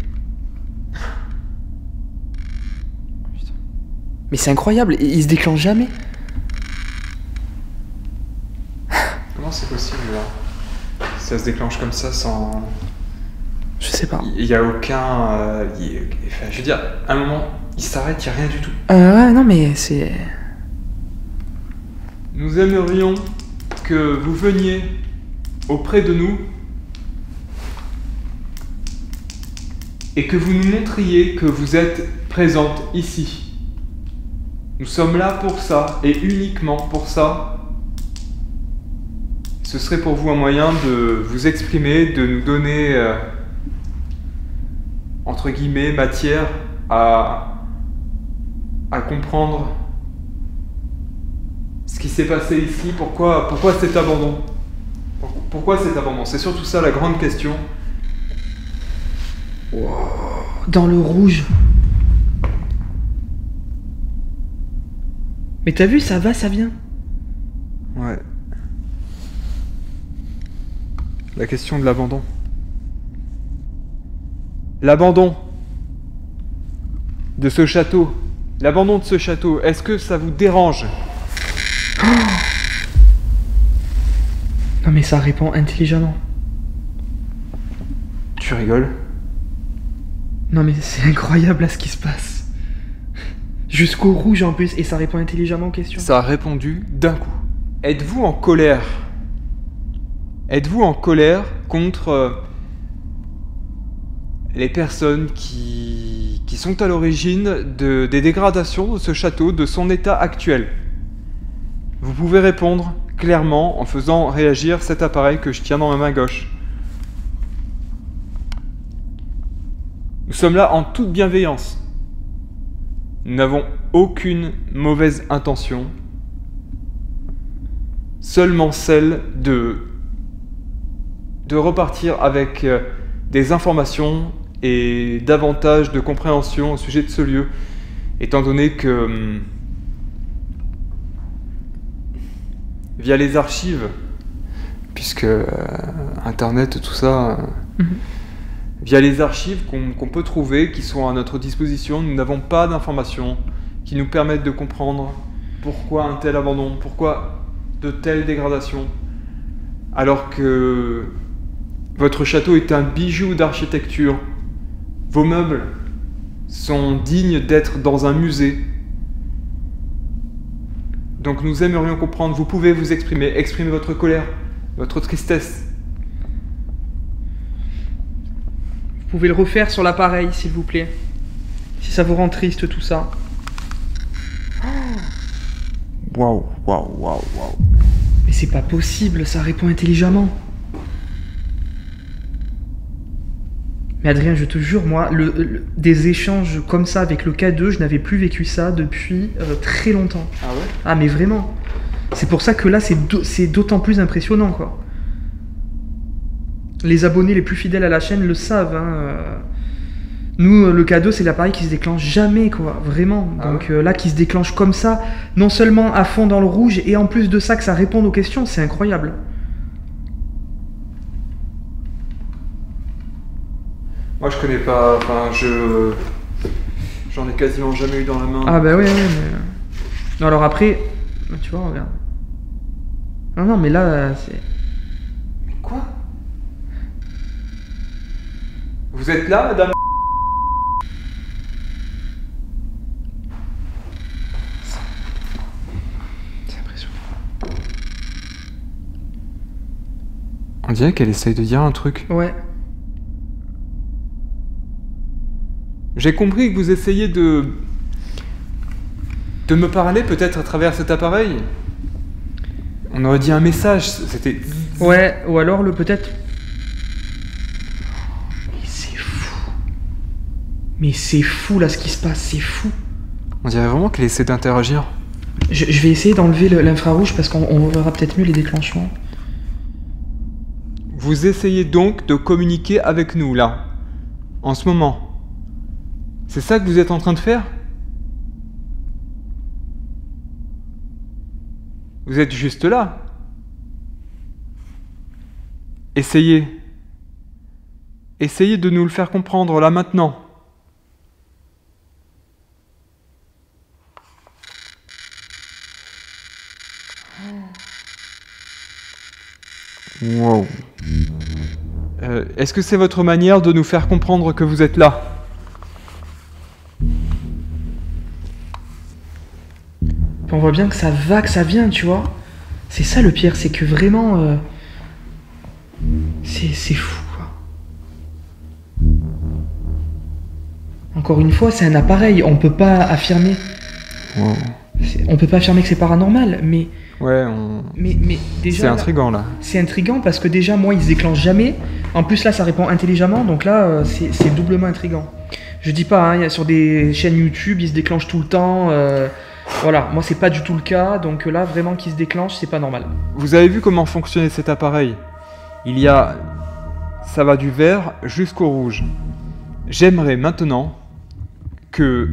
Mais c'est incroyable, il se déclenche jamais.
Comment c'est possible là? Ça se déclenche comme ça sans...
Je sais pas.
Il n'y a aucun... Enfin, je veux dire, à un moment, il s'arrête, il n'y a rien du tout.
Ouais, non mais c'est...
Nous aimerions que vous veniez auprès de nous et que vous nous montriez que vous êtes présente ici. Nous sommes là pour ça et uniquement pour ça. Ce serait pour vous un moyen de vous exprimer, de nous donner, entre guillemets, matière à comprendre ce qui s'est passé ici, pourquoi cet abandon? Pourquoi cet abandon? C'est surtout ça la grande question.
Wow. Dans le rouge. Mais t'as vu, ça va, ça vient.
Ouais. La question de l'abandon. L'abandon de ce château. L'abandon de ce château, est-ce que ça vous dérange?
Non mais ça répond intelligemment.
Tu rigoles?
Non mais c'est incroyable là ce qui se passe. Jusqu'au rouge en plus, et ça répond intelligemment aux questions.
Ça a répondu d'un coup. Êtes-vous en colère? Êtes-vous en colère contre les personnes qui sont à l'origine des dégradations de ce château, de son état actuel? Vous pouvez répondre clairement en faisant réagir cet appareil que je tiens dans ma main gauche. Nous sommes là en toute bienveillance. Nous n'avons aucune mauvaise intention, seulement celle de repartir avec des informations et davantage de compréhension au sujet de ce lieu, étant donné que via les archives, puisque Internet, tout ça, via les archives qu'on peut trouver, qui sont à notre disposition, nous n'avons pas d'informations qui nous permettent de comprendre pourquoi un tel abandon, pourquoi de telles dégradations, alors que votre château est un bijou d'architecture. Vos meubles sont dignes d'être dans un musée. Donc nous aimerions comprendre, vous pouvez vous exprimer, exprimer votre colère, votre tristesse.
Vous pouvez le refaire sur l'appareil, s'il vous plaît. Si ça vous rend triste, tout ça.
Waouh, waouh, waouh, waouh.
Mais c'est pas possible, ça répond intelligemment. Mais Adrien, je te jure, moi, des échanges comme ça avec le K2, je n'avais plus vécu ça depuis très longtemps.
Ah ouais?
Ah mais vraiment. C'est pour ça que là, c'est d'autant plus impressionnant, quoi. Les abonnés les plus fidèles à la chaîne le savent, hein. Nous, le K2, c'est l'appareil qui se déclenche jamais, quoi, vraiment.
Ah
Donc
ouais.
là, qui se déclenche comme ça, non seulement à fond dans le rouge, et en plus de ça, que ça réponde aux questions, c'est incroyable.
Moi je connais pas, enfin j'en ai quasiment jamais eu dans la main.
Ah bah ouais, mais... Non, alors après, tu vois, regarde. Non, non, mais là, c'est...
Mais quoi? Vous êtes là, madame?
C'est impressionnant.
On dirait qu'elle essaye de dire un truc.
Ouais.
J'ai compris que vous essayez de me parler peut-être à travers cet appareil. On aurait dit un message, c'était...
Ouais, ou alors le peut-être... Mais c'est fou. Mais c'est fou là ce qui se passe, c'est fou.
On dirait vraiment qu'elle essaie d'interagir.
Je vais essayer d'enlever l'infrarouge parce qu'on verra peut-être mieux les déclenchements.
Vous essayez donc de communiquer avec nous, là, en ce moment. C'est ça que vous êtes en train de faire? Vous êtes juste là. Essayez. Essayez de nous le faire comprendre, là, maintenant. Wow. Est-ce que c'est votre manière de nous faire comprendre que vous êtes là?
On voit bien que ça va, que ça vient, tu vois. C'est ça le pire, c'est que vraiment... c'est fou, quoi. Encore une fois, c'est un appareil, on peut pas affirmer...
Wow.
On peut pas affirmer que c'est paranormal, mais...
Ouais,
Mais déjà...
c'est intriguant, là.
C'est intriguant parce que déjà, moi, il se déclenche jamais. En plus, là, ça répond intelligemment, donc là, c'est doublement intriguant. Je dis pas, hein, sur des chaînes YouTube, il se déclenche tout le temps. Voilà, moi, c'est pas du tout le cas, donc là, vraiment, qu'il se déclenche, c'est pas normal.
Vous avez vu comment fonctionnait cet appareil? Il y a... Ça va du vert jusqu'au rouge. J'aimerais maintenant que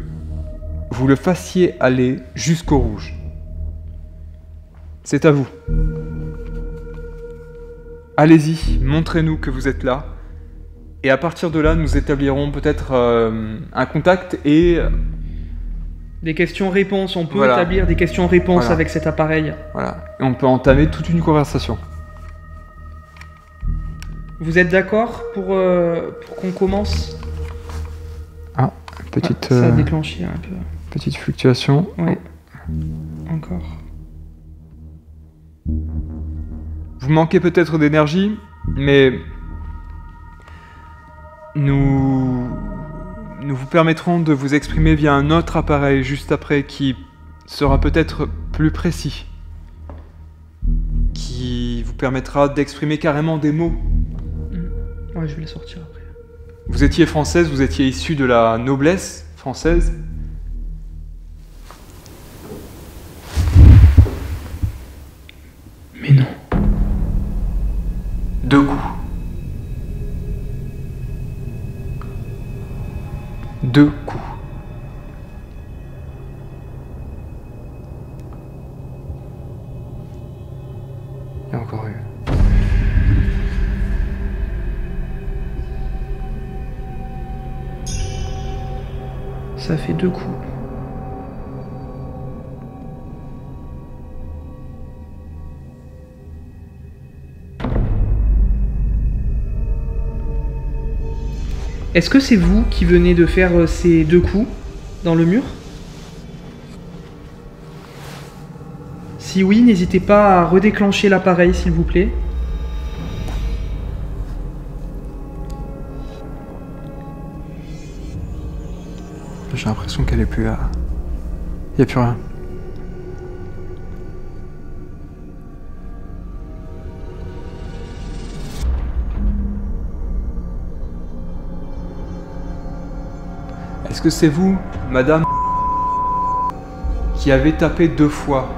vous le fassiez aller jusqu'au rouge. C'est à vous. Allez-y, montrez-nous que vous êtes là. Et à partir de là, nous établirons peut-être un contact et...
Des questions-réponses, on peut
Voilà.
établir des questions-réponses
Voilà.
avec cet appareil.
Voilà. Et on peut entamer toute une conversation.
Vous êtes d'accord pour qu'on commence?
Ah, petite,
Ça a déclenché un peu.
petite fluctuation.
Ouais. Encore.
Vous manquez peut-être d'énergie, mais nous vous permettrons de vous exprimer via un autre appareil juste après qui sera peut-être plus précis, qui vous permettra d'exprimer carrément des mots.
Ouais, je vais la sortir après.
Vous étiez française, vous étiez issue de la noblesse française.
Mais non.
2 coups. 2 coups. Il y a encore eu.
Ça fait 2 coups. Est-ce que c'est vous qui venez de faire ces 2 coups dans le mur? Si oui, n'hésitez pas à redéclencher l'appareil, s'il vous plaît.
J'ai l'impression qu'elle est plus là. Il n'y a plus rien. Est-ce que c'est vous, madame, qui avez tapé 2 fois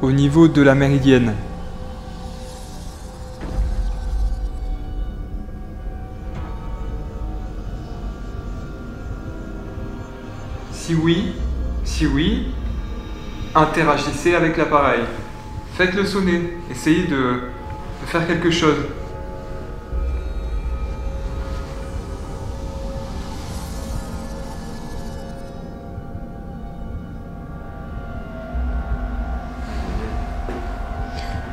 au niveau de la méridienne? Si oui, interagissez avec l'appareil. Faites-le sonner. Essayez de faire quelque chose.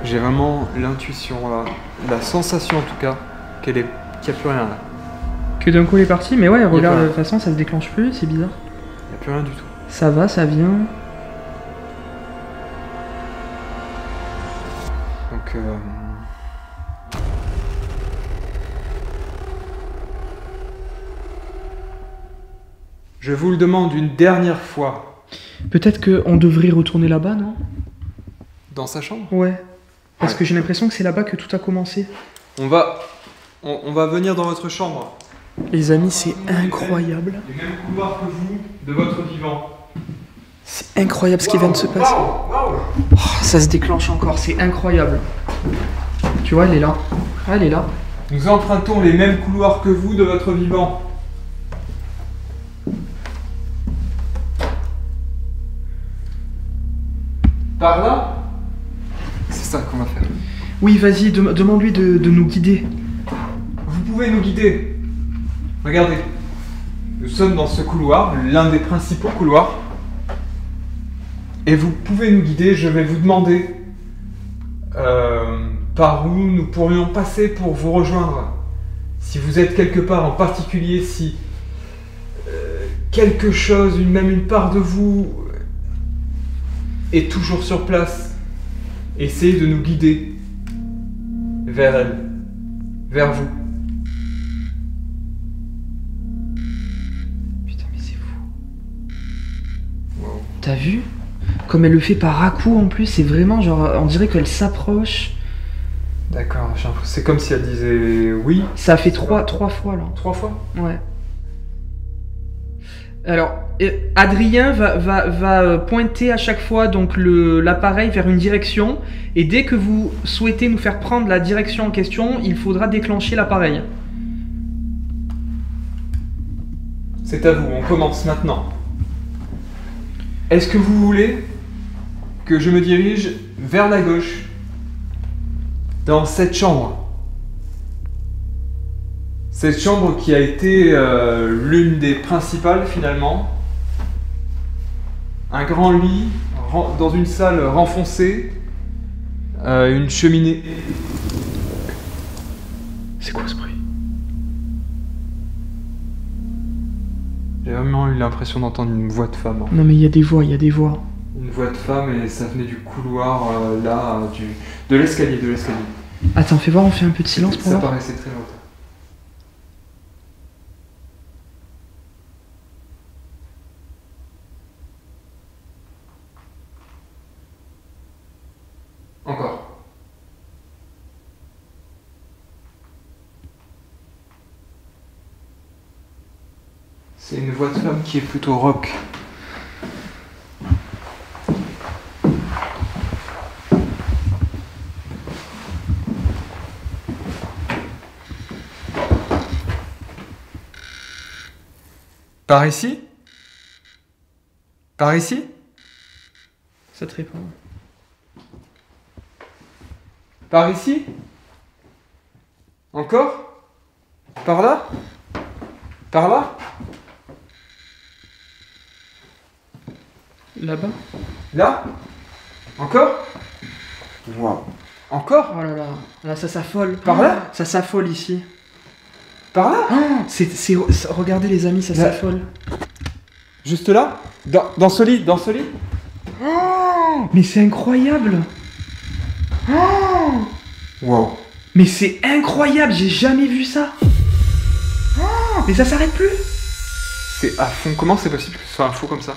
J'ai vraiment l'intuition, la sensation en tout cas, qu'il n'y a plus rien là.
Que d'un coup elle est partie, mais ouais, regarde,
pas.
de toute façon ça se déclenche plus, c'est bizarre.
Il n'y a plus rien du tout.
Ça va, ça vient.
Donc, je vous le demande une dernière fois.
Peut-être qu'on devrait retourner là-bas, non?
Dans sa chambre?
Ouais. Parce
Ouais.
que j'ai l'impression que c'est là-bas que tout a commencé.
On va venir dans votre chambre.
Les amis, c'est incroyable.
Les mêmes couloirs que vous, de votre vivant.
C'est incroyable ce qui vient de se passer. Oh, ça se déclenche encore, c'est incroyable. Tu vois, elle est là. Ah, elle est là.
Nous empruntons les mêmes couloirs que vous, de votre vivant. Par là? C'est ça qu'on va faire.
Oui, vas-y, demande-lui de nous guider.
Vous pouvez nous guider. Regardez. Nous sommes dans ce couloir, l'un des principaux couloirs. Et vous pouvez nous guider, je vais vous demander par où nous pourrions passer pour vous rejoindre. Si vous êtes quelque part en particulier, si quelque chose, même une part de vous est toujours sur place, essayez de nous guider vers elle, vers vous.
Putain, mais c'est fou.
Wow.
T'as vu? Comme elle le fait par à-coup en plus, c'est vraiment genre, on dirait qu'elle s'approche.
D'accord, c'est comme si elle disait oui.
Ça a fait trois fois là.
3 fois?
Ouais. Alors, Adrien va pointer à chaque fois donc l'appareil vers une direction, et dès que vous souhaitez nous faire prendre la direction en question, il faudra déclencher l'appareil.
C'est à vous, on commence maintenant. Est-ce que vous voulez que je me dirige vers la gauche, dans cette chambre? Cette chambre qui a été l'une des principales finalement. Un grand lit dans une salle renfoncée, une cheminée.
C'est quoi ce bruit?
J'ai vraiment eu l'impression d'entendre une voix de femme.
Non mais il y a des voix, il y a des voix.
Une voix de femme, et ça venait du couloir là, de l'escalier,
Attends, fais voir, on fait un peu de silence pour
Ça
voir.
paraissait très longtemps. Encore. C'est une voix de femme qui est plutôt rock. Par ici? Par ici?
Ça te répond.
Par ici? Encore? Par là? Par là?
Là-bas?
Là? Encore? Wow. Encore?
Oh là là, là ça s'affole.
Par là?
Ça s'affole ici.
Par là?
Regardez les amis, ça
Là.
s'affole.
Juste là? Dans ce lit? Dans ce lit?
Mais c'est incroyable.
Wow.
Mais c'est incroyable, j'ai jamais vu ça. Mais ça s'arrête plus.
C'est à fond. Comment c'est possible que ce soit un fou comme ça?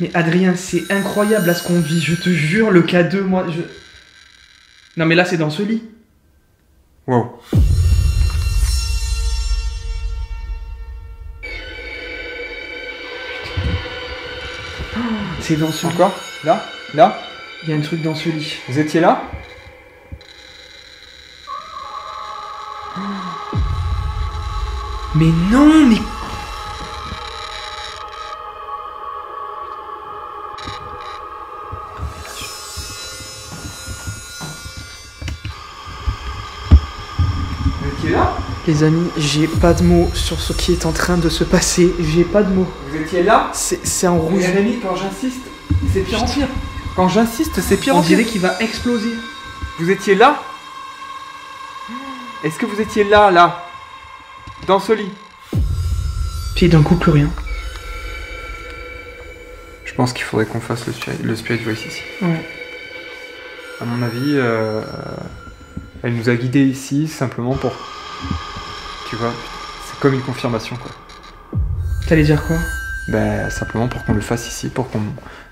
Mais Adrien, c'est incroyable là ce qu'on vit, je te jure, le K2, moi, je... Non mais là c'est dans ce lit.
Wow.
C'est dans ce lit.
Encore? Là? Là?
Il y a un truc dans ce lit.
Vous étiez là?
Mais non, mais...
Vous étiez là?
Les amis, j'ai pas de mots sur ce qui est en train de se passer. J'ai pas de mots.
Vous étiez là?
C'est en rouge.
Et Rémi, quand j'insiste, c'est pire en pire. Quand j'insiste, c'est pire
On
en pire.
dirait qu'il va exploser.
Vous étiez là? Est-ce que vous étiez là, là? Dans ce lit?
Puis d'un coup, plus rien.
Je pense qu'il faudrait qu'on fasse le Spirit Voice ici.
Ouais.
À mon avis, elle nous a guidés ici simplement pour... Tu vois, c'est comme une confirmation, quoi.
T'allais dire quoi?
Ben, simplement pour qu'on le fasse ici, pour qu'on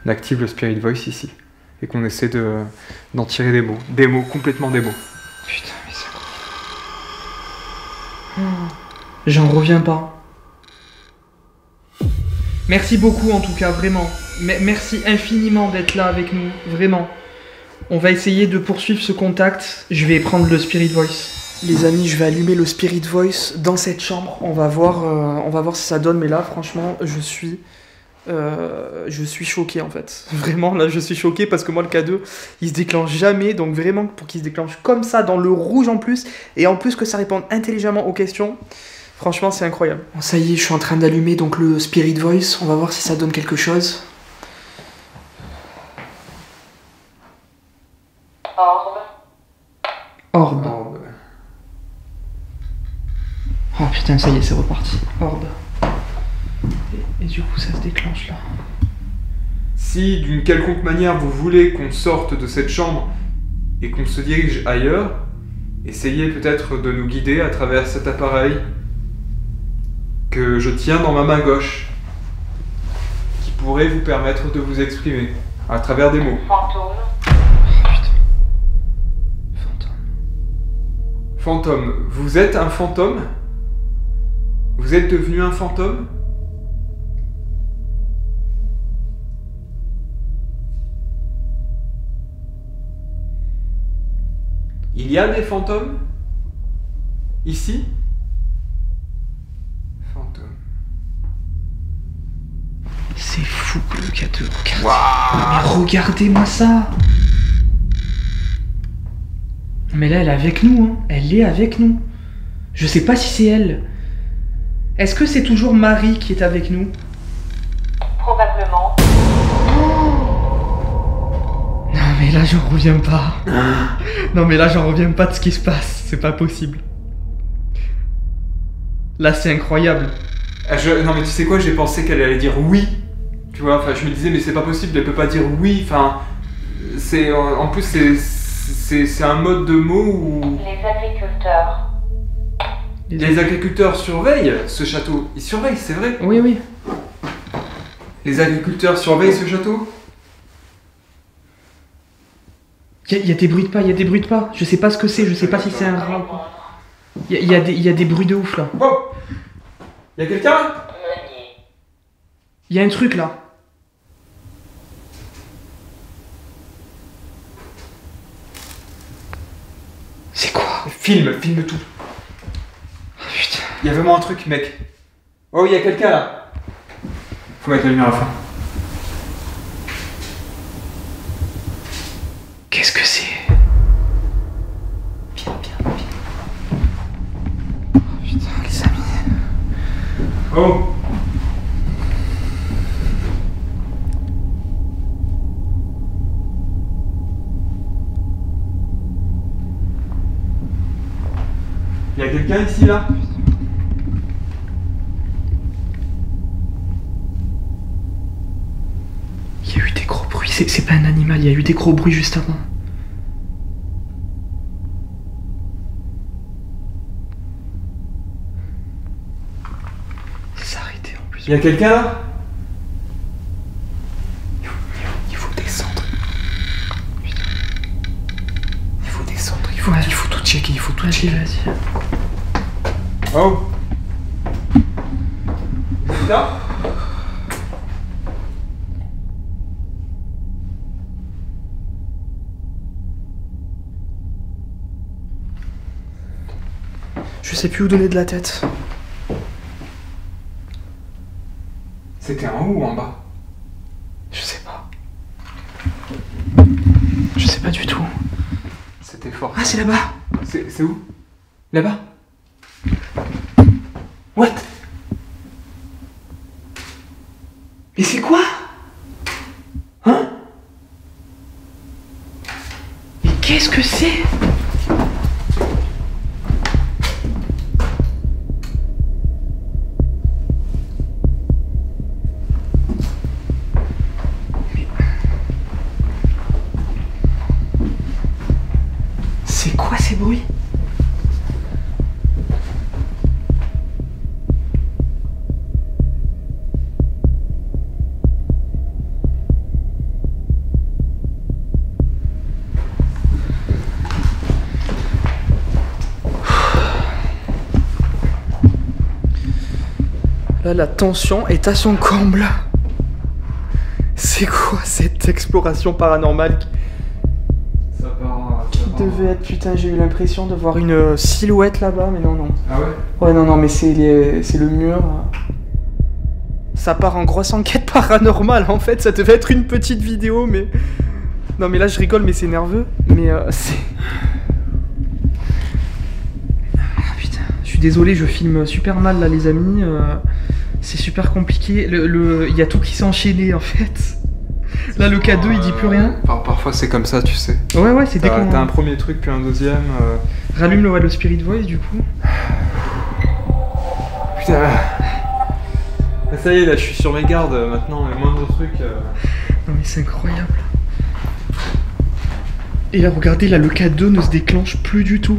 active le Spirit Voice ici. Et qu'on essaie d'en tirer des mots. Des mots, complètement des mots.
Putain, mais c'est... J'en reviens pas. Merci beaucoup en tout cas, vraiment. Merci infiniment d'être là avec nous, vraiment. On va essayer de poursuivre ce contact. Je vais prendre le Spirit Voice. Les amis, je vais allumer le Spirit Voice dans cette chambre. On va voir si ça donne. Mais là, franchement, je suis choqué en fait. Vraiment, là, je suis choqué parce que moi, le K2, il se déclenche jamais. Donc vraiment, pour qu'il se déclenche comme ça, dans le rouge en plus, et en plus que ça réponde intelligemment aux questions, franchement, c'est incroyable. Bon, ça y est, je suis en train d'allumer donc le Spirit Voice. On va voir si ça donne quelque chose. Orbe. Oh putain, ça y est, c'est reparti. Orbe. Et du coup, ça se déclenche là.
Si d'une quelconque manière vous voulez qu'on sorte de cette chambre et qu'on se dirige ailleurs, essayez peut-être de nous guider à travers cet appareil que je tiens dans ma main gauche, qui pourrait vous permettre de vous exprimer à travers des mots.
Fantôme.
Fantôme, vous êtes un fantôme? Vous êtes devenu un fantôme? Il y a des fantômes? Ici? Fantôme.
C'est fou le K2. Mais regardez-moi ça. Mais là, elle est avec nous, hein. Elle est avec nous. Je sais pas si c'est elle. Est-ce que c'est toujours Marie qui est avec nous?
Probablement.
Non mais là, j'en reviens pas. Non mais là, j'en reviens pas de ce qui se passe. C'est pas possible. Là, c'est incroyable.
Non mais tu sais quoi, j'ai pensé qu'elle allait dire oui. Tu vois, enfin je me disais mais c'est pas possible, elle peut pas dire oui. Enfin, c'est en plus c'est un mode de mots où
Les agriculteurs.
les agriculteurs surveillent ce château. Ils surveillent, c'est vrai.
Oui, oui.
Les agriculteurs surveillent ce château.
Il y a des bruits de pas, il y a des bruits de pas. Je sais pas ce que c'est, je sais pas si c'est un rat ou quoi. Il y a des bruits de ouf là.
Oh, y a quelqu'un là?
Il y a un truc là. C'est quoi?
Filme tout.
Oh, putain.
Il y a vraiment un truc, mec. Oh, il y a quelqu'un là. Faut mettre la lumière à la fin.
Qu'est-ce que c'est? Viens. Oh putain, les amis.
Oh. Il y a quelqu'un ici là?
Il y a eu des gros bruits, c'est pas un animal, il y a eu des gros bruits juste avant. Ça s'est arrêté en plus.
Il y a quelqu'un là?
Il faut descendre. Putain. Il faut descendre, il faut tout checker, il faut tout checker. Vas-y.
Oh. C'est là?
Je sais plus où donner de la tête.
C'était en haut ou en bas?
Je sais pas. Je sais pas du tout.
C'était fort.
Ah, c'est là-bas.
C'est où?
Là-bas. What? Mais c'est quoi? Hein? Mais qu'est-ce que c'est? C'est quoi ces bruits? Là, la tension est à son comble. C'est quoi cette exploration paranormale
Ça part.
qui devait être... Putain, j'ai eu l'impression de voir une silhouette là-bas, mais non, non.
Ah ouais?
Ouais, non, non, mais c'est le mur. Ça part en grosse enquête paranormale, en fait. Ça devait être une petite vidéo, mais... Non, mais là, je rigole, mais c'est nerveux. Mais c'est... Ah, putain. Je suis désolé, je filme super mal, là, les amis. C'est super compliqué. Il y a tout qui s'est enchaîné, en fait. Là, le K2, il dit plus rien.
Parfois, c'est comme ça, tu sais.
Ouais, ouais, c'est dès qu'on...
T'as un premier truc, puis un deuxième.
Rallume le Spirit Voice, du coup.
Putain. Ça y est, là, je suis sur mes gardes maintenant, le moindre truc.
Non, mais c'est incroyable. Et là, regardez, là, le K2 ne se déclenche plus du tout.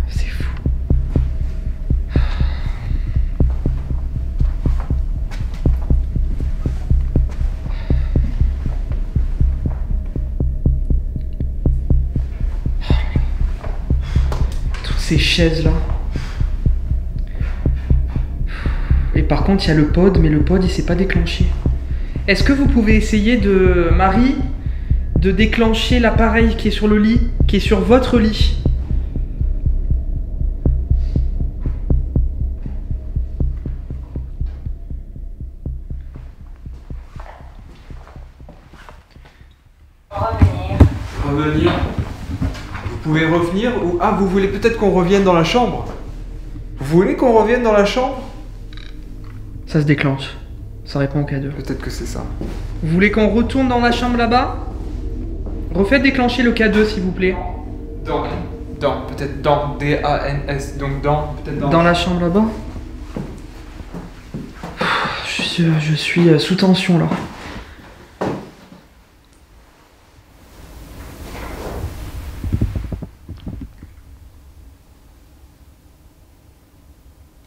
C'est fou. Toutes ces chaises là. Et par contre, il y a le pod, mais le pod, il s'est pas déclenché. Est-ce que vous pouvez essayer de, Marie, de déclencher l'appareil qui est sur le lit, qui est sur votre lit?
Revenir. Vous pouvez revenir ou... Ah, vous voulez peut-être qu'on revienne dans la chambre? Vous voulez qu'on revienne dans la chambre?
Ça se déclenche. Ça répond au K2.
Peut-être que c'est ça.
Vous voulez qu'on retourne dans la chambre là-bas? Refaites déclencher le K2, s'il vous plaît.
Peut-être dans, D-A-N-S, donc peut-être dans...
Dans la chambre là-bas? Je suis sous tension là.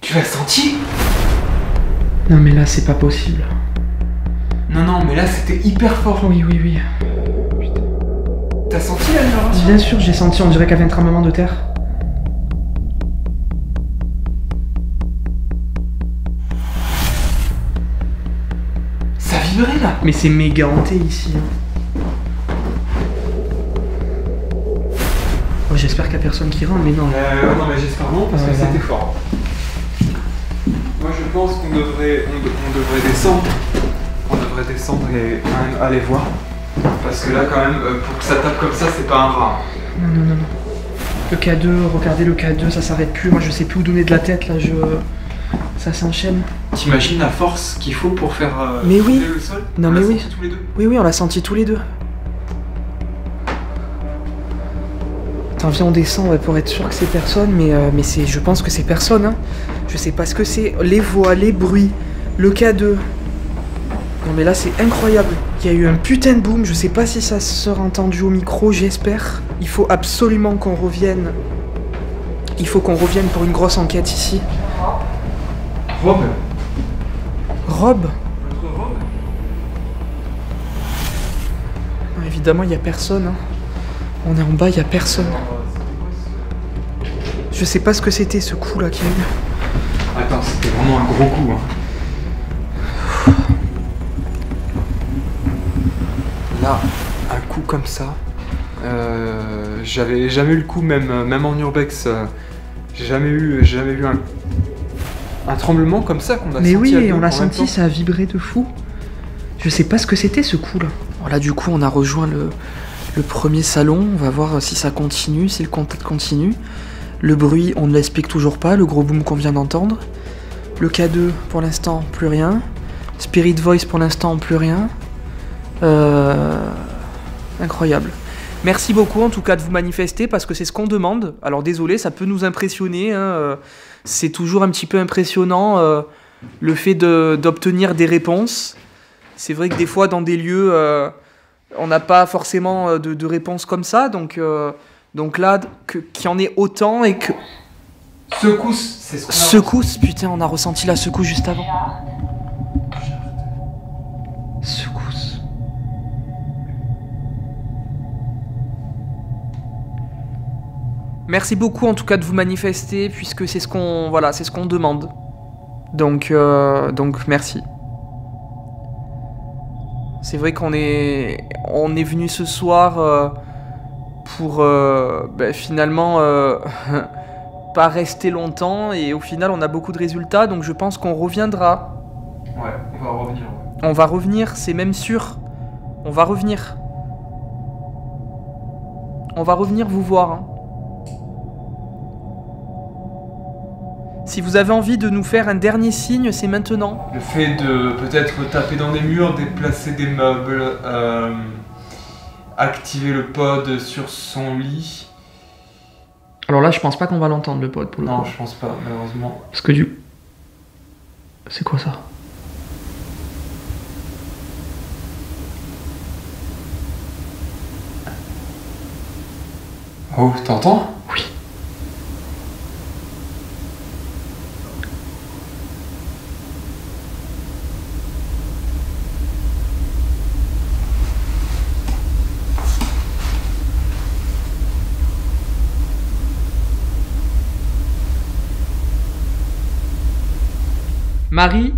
Tu l'as senti?
Non mais là c'est pas possible.
Non, mais là c'était hyper fort.
Oui.
T'as senti la vibration?
Bien sûr, j'ai senti, on dirait qu'il y avait un tremblement de terre.
Ça vibrait là.
Mais c'est méga hanté ici. Oh, j'espère qu'il y a personne qui rentre, mais non.
Non, mais j'espère non parce que
Voilà.
c'était fort. Moi je pense qu'on devrait descendre. On devrait descendre et quand même aller voir. Parce que là quand même, pour que ça tape comme ça, c'est pas un rat.
Non. Le K2, regardez le K2, ça s'arrête plus. Moi je sais plus où donner de la tête là, ça s'enchaîne.
T'imagines la force qu'il faut pour faire
Mais oui.
bouger le sol?
Non,
On
mais
l'a
oui.
senti tous les deux.
Oui, on l'a senti tous les deux. Attends, viens, on descend ouais, pour être sûr que c'est personne, mais je pense que c'est personne. Hein. Je sais pas ce que c'est. Les voix, les bruits, le K2. Non mais là c'est incroyable. Il y a eu un putain de boom, je sais pas si ça sera entendu au micro, j'espère. Il faut absolument qu'on revienne. Il faut qu'on revienne pour une grosse enquête ici.
Rob.
Rob?
Notre Rob.
Non, évidemment il y a personne. Hein. On est en bas, il y a personne. Je sais pas ce que c'était ce coup là qu'il y a eu.
Attends, c'était vraiment un gros coup. Hein. Là, un coup comme ça, j'avais jamais eu le coup, même en urbex, j'ai jamais eu un tremblement comme ça qu'on a senti.
Mais oui,
à
et
deux
on l'a
en même
senti,
temps.
ça a vibré de fou. Je sais pas ce que c'était ce coup là. Voilà, du coup on a rejoint le premier salon, on va voir si ça continue, si le contact continue. Le bruit, on ne l'explique toujours pas, le gros boom qu'on vient d'entendre. Le K2, pour l'instant, plus rien. Spirit Voice, pour l'instant, plus rien. Incroyable. Merci beaucoup en tout cas de vous manifester parce que c'est ce qu'on demande. Alors désolé, ça peut nous impressionner. Hein, c'est toujours un petit peu impressionnant le fait d'obtenir des réponses. C'est vrai que des fois dans des lieux, on n'a pas forcément de réponses comme ça. Donc là, qu'il y en ait autant et que...
Secousse, c'est ce qu'on a.
Secousse, putain, on a ressenti la secousse juste avant. Secousse. Merci beaucoup en tout cas de vous manifester, puisque c'est ce qu'on demande. Donc merci. C'est vrai qu'on est venu ce soir pour finalement pas rester longtemps, et au final on a beaucoup de résultats, donc je pense qu'on reviendra.
Ouais, on va revenir. Ouais.
On va revenir, c'est même sûr. On va revenir. On va revenir vous voir. Hein. Si vous avez envie de nous faire un dernier signe, c'est maintenant.
Le fait de peut-être taper dans des murs, déplacer des meubles, activer le pod sur son lit.
Alors là, je pense pas qu'on va l'entendre, le pod, pour le coup.
Non, je pense pas, malheureusement.
Parce que du... C'est quoi ça?
Oh, t'entends?
Oui. Marie?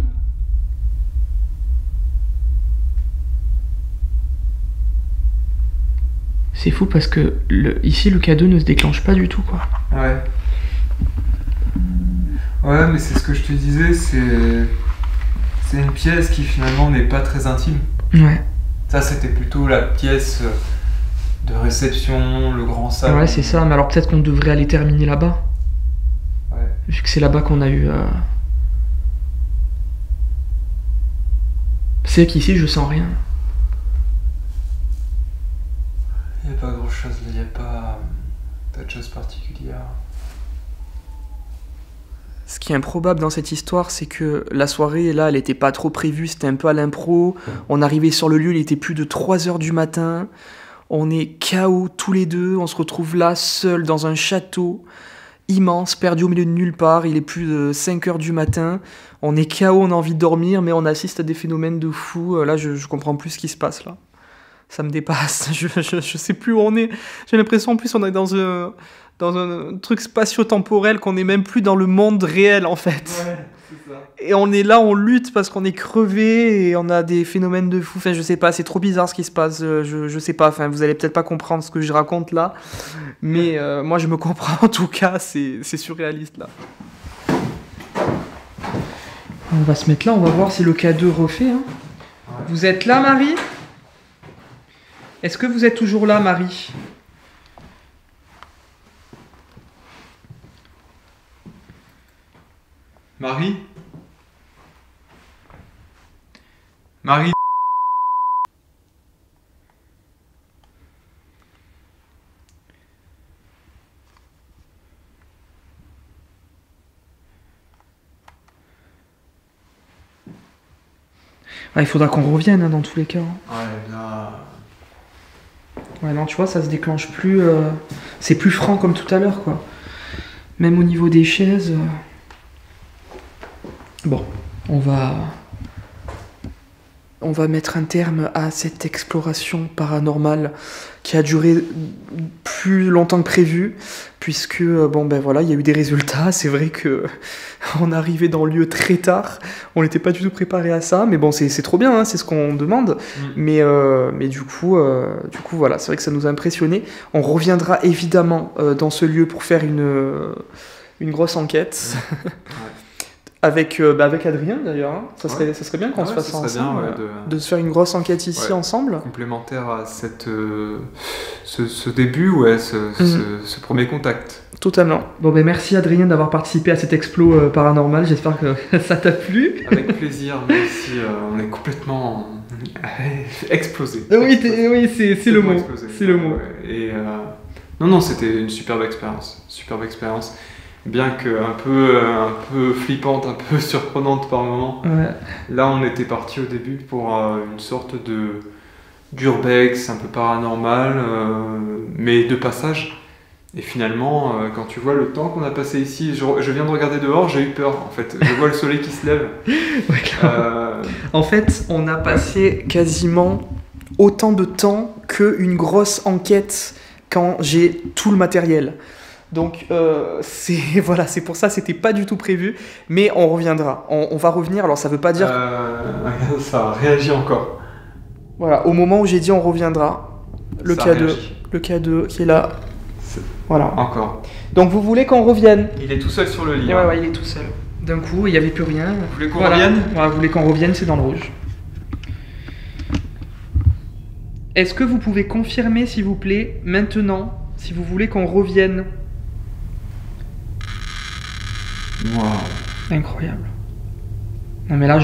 C'est fou parce que ici le K2 ne se déclenche pas du tout, quoi.
Ouais. Ouais, mais c'est ce que je te disais, c'est une pièce qui finalement n'est pas très intime.
Ouais.
Ça, c'était plutôt la pièce de réception, le grand salon.
Ouais, c'est ça, mais alors peut-être qu'on devrait aller terminer là-bas.
Ouais.
Vu que c'est là-bas qu'on a eu... C'est qu'ici je sens rien.
Il n'y a pas grand-chose, il n'y a pas de chose particulière.
Ce qui est improbable dans cette histoire, c'est que la soirée, là, elle était pas trop prévue, c'était un peu à l'impro. On arrivait sur le lieu, il était plus de 3h du matin. On est KO tous les deux, on se retrouve là, seuls, dans un château immense, perdu au milieu de nulle part. Il est plus de 5h du matin. On est KO, on a envie de dormir, mais on assiste à des phénomènes de fou. Là, je comprends plus ce qui se passe, là. Ça me dépasse, je sais plus où on est. J'ai l'impression, en plus, on est dans un truc spatio-temporel, qu'on est même plus dans le monde réel, en fait.
Ouais, c'est ça.
Et on est là, on lutte parce qu'on est crevé et on a des phénomènes de fou. Enfin, je sais pas, c'est trop bizarre ce qui se passe. Je sais pas, enfin, vous allez peut-être pas comprendre ce que je raconte là. Mais moi, je me comprends, en tout cas, c'est surréaliste, là. On va se mettre là, on va voir si le K2 refait. Hein.
Ouais.
Vous êtes là, Marie ? Est-ce que vous êtes toujours là, Marie ?
Marie? Marie?
Ah, il faudra qu'on revienne hein, dans tous les cas. Hein.
Ouais, là...
Ouais, non, tu vois, ça se déclenche plus... C'est plus franc comme tout à l'heure, quoi. Même au niveau des chaises... Bon, on va mettre un terme à cette exploration paranormale qui a duré plus longtemps que prévu, puisque, bon, ben voilà, il y a eu des résultats. C'est vrai que on est arrivé dans le lieu très tard, on n'était pas du tout préparé à ça, mais bon, c'est trop bien, hein, c'est ce qu'on demande. Mais du coup, voilà, c'est vrai que ça nous a impressionnés. On reviendra évidemment dans ce lieu pour faire une grosse enquête. Ouais. Avec Adrien d'ailleurs, hein. ça serait bien qu'on se fasse ça ensemble, bien, de se faire une grosse enquête ici ensemble.
Complémentaire à ce début, ouais, ce premier contact.
Totalement. Bon ben merci Adrien d'avoir participé à cet explo paranormal, j'espère que ça t'a plu.
Avec plaisir, même si on est complètement explosé.
Oui, c'est le mot. Explosé. C'est le mot.
Ouais. Et non, c'était une superbe expérience. Bien que un peu flippante, un peu surprenante par moments. Ouais. Là, on était parti au début pour une sorte d'urbex, un peu paranormal, mais de passage. Et finalement, quand tu vois le temps qu'on a passé ici, je viens de regarder dehors, j'ai eu peur en fait. Je vois le soleil qui se lève.
Ouais, en fait, on a passé quasiment autant de temps qu'une grosse enquête quand j'ai tout le matériel. Donc voilà, c'est pour ça, c'était pas du tout prévu, mais on reviendra. On va revenir, alors ça veut pas dire...
Ça réagit encore.
Voilà, au moment où j'ai dit on reviendra, le
Ça
K2,
réagit.
le K2 qui est là. Voilà.
Encore.
Donc vous voulez qu'on revienne?
Il est tout seul sur le lit.
Ouais, il est tout seul. D'un coup, il n'y avait plus rien.
Vous voulez qu'on
Voilà.
revienne?
Ouais, vous voulez qu'on revienne, c'est dans le rouge. Est-ce que vous pouvez confirmer, s'il vous plaît, maintenant, si vous voulez qu'on revienne?
Waouh.
Incroyable. Non mais là,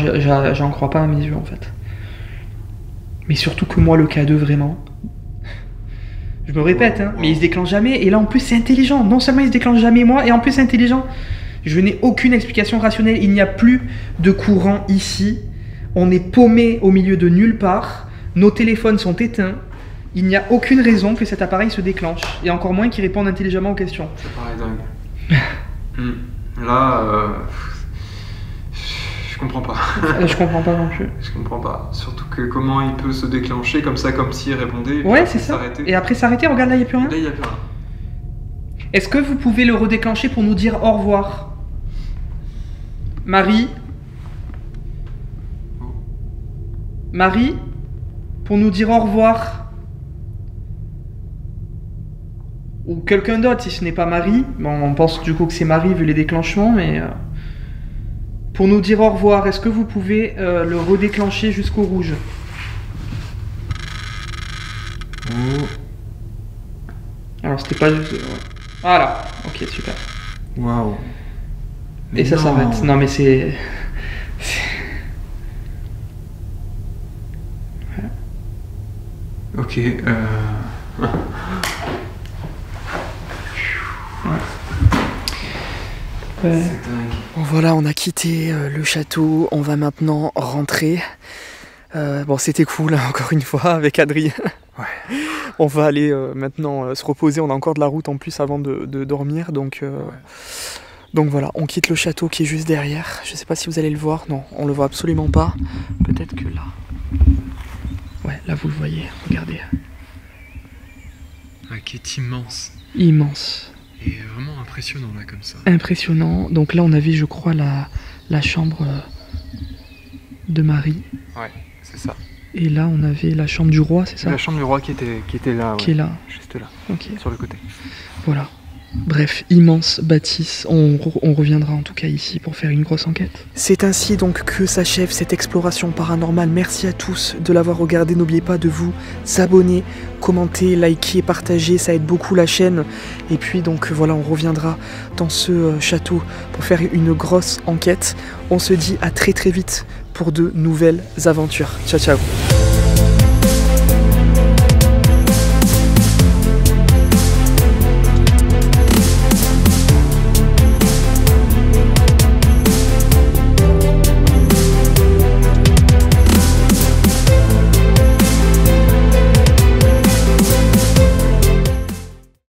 j'en crois pas à mes yeux, en fait. Mais surtout que moi, le K2, vraiment... Je me répète, hein, mais il se déclenche jamais. Et là, en plus, c'est intelligent. Non seulement il se déclenche jamais, moi, et en plus, c'est intelligent. Je n'ai aucune explication rationnelle. Il n'y a plus de courant ici. On est paumé au milieu de nulle part. Nos téléphones sont éteints. Il n'y a aucune raison que cet appareil se déclenche. Et encore moins qu'il réponde intelligemment aux questions.
Ça paraît dingue. Là, je comprends pas.
Je comprends pas non plus.
Je comprends pas. Surtout que comment il peut se déclencher comme ça, comme s'il répondait. Et
Ouais,
puis
c'est ça.
s'arrêter.
Et après s'arrêter, regarde là, il n'y a plus rien.
Là, il y a plus rien.
Est-ce que vous pouvez le redéclencher pour nous dire au revoir? Marie? Marie? Pour nous dire au revoir? Ou quelqu'un d'autre si ce n'est pas Marie. Bon, on pense du coup que c'est Marie vu les déclenchements, mais... Pour nous dire au revoir, est-ce que vous pouvez le redéclencher jusqu'au rouge?
Oh.
Alors c'était pas juste... ouais. Voilà, ok, super.
Waouh.
Et ça s'arrête. Non mais c'est...
Ok, C'est dingue.
Bon voilà, on a quitté le château, on va maintenant rentrer. Bon, c'était cool, hein, encore une fois, avec Adrien.
Ouais.
On va aller maintenant se reposer, on a encore de la route en plus avant de dormir, donc voilà, on quitte le château qui est juste derrière. Je sais pas si vous allez le voir, non, on le voit absolument pas. Peut-être que là. Ouais, là vous le voyez, regardez.
Qui est immense.
Immense.
Et vraiment impressionnant là comme ça.
Impressionnant. Donc là on avait je crois la chambre de Marie.
Ouais, c'est ça.
Et là on avait la chambre du roi, c'est ça?
La chambre du roi qui était là.
Qui est là.
Juste là,
Ok.
sur le côté.
Voilà. Bref, immense bâtisse. On reviendra en tout cas ici pour faire une grosse enquête. C'est ainsi donc que s'achève cette exploration paranormale. Merci à tous de l'avoir regardé. N'oubliez pas de vous abonner, commenter, liker, partager. Ça aide beaucoup la chaîne. Et puis donc voilà, on reviendra dans ce château pour faire une grosse enquête. On se dit à très très vite pour de nouvelles aventures. Ciao ciao.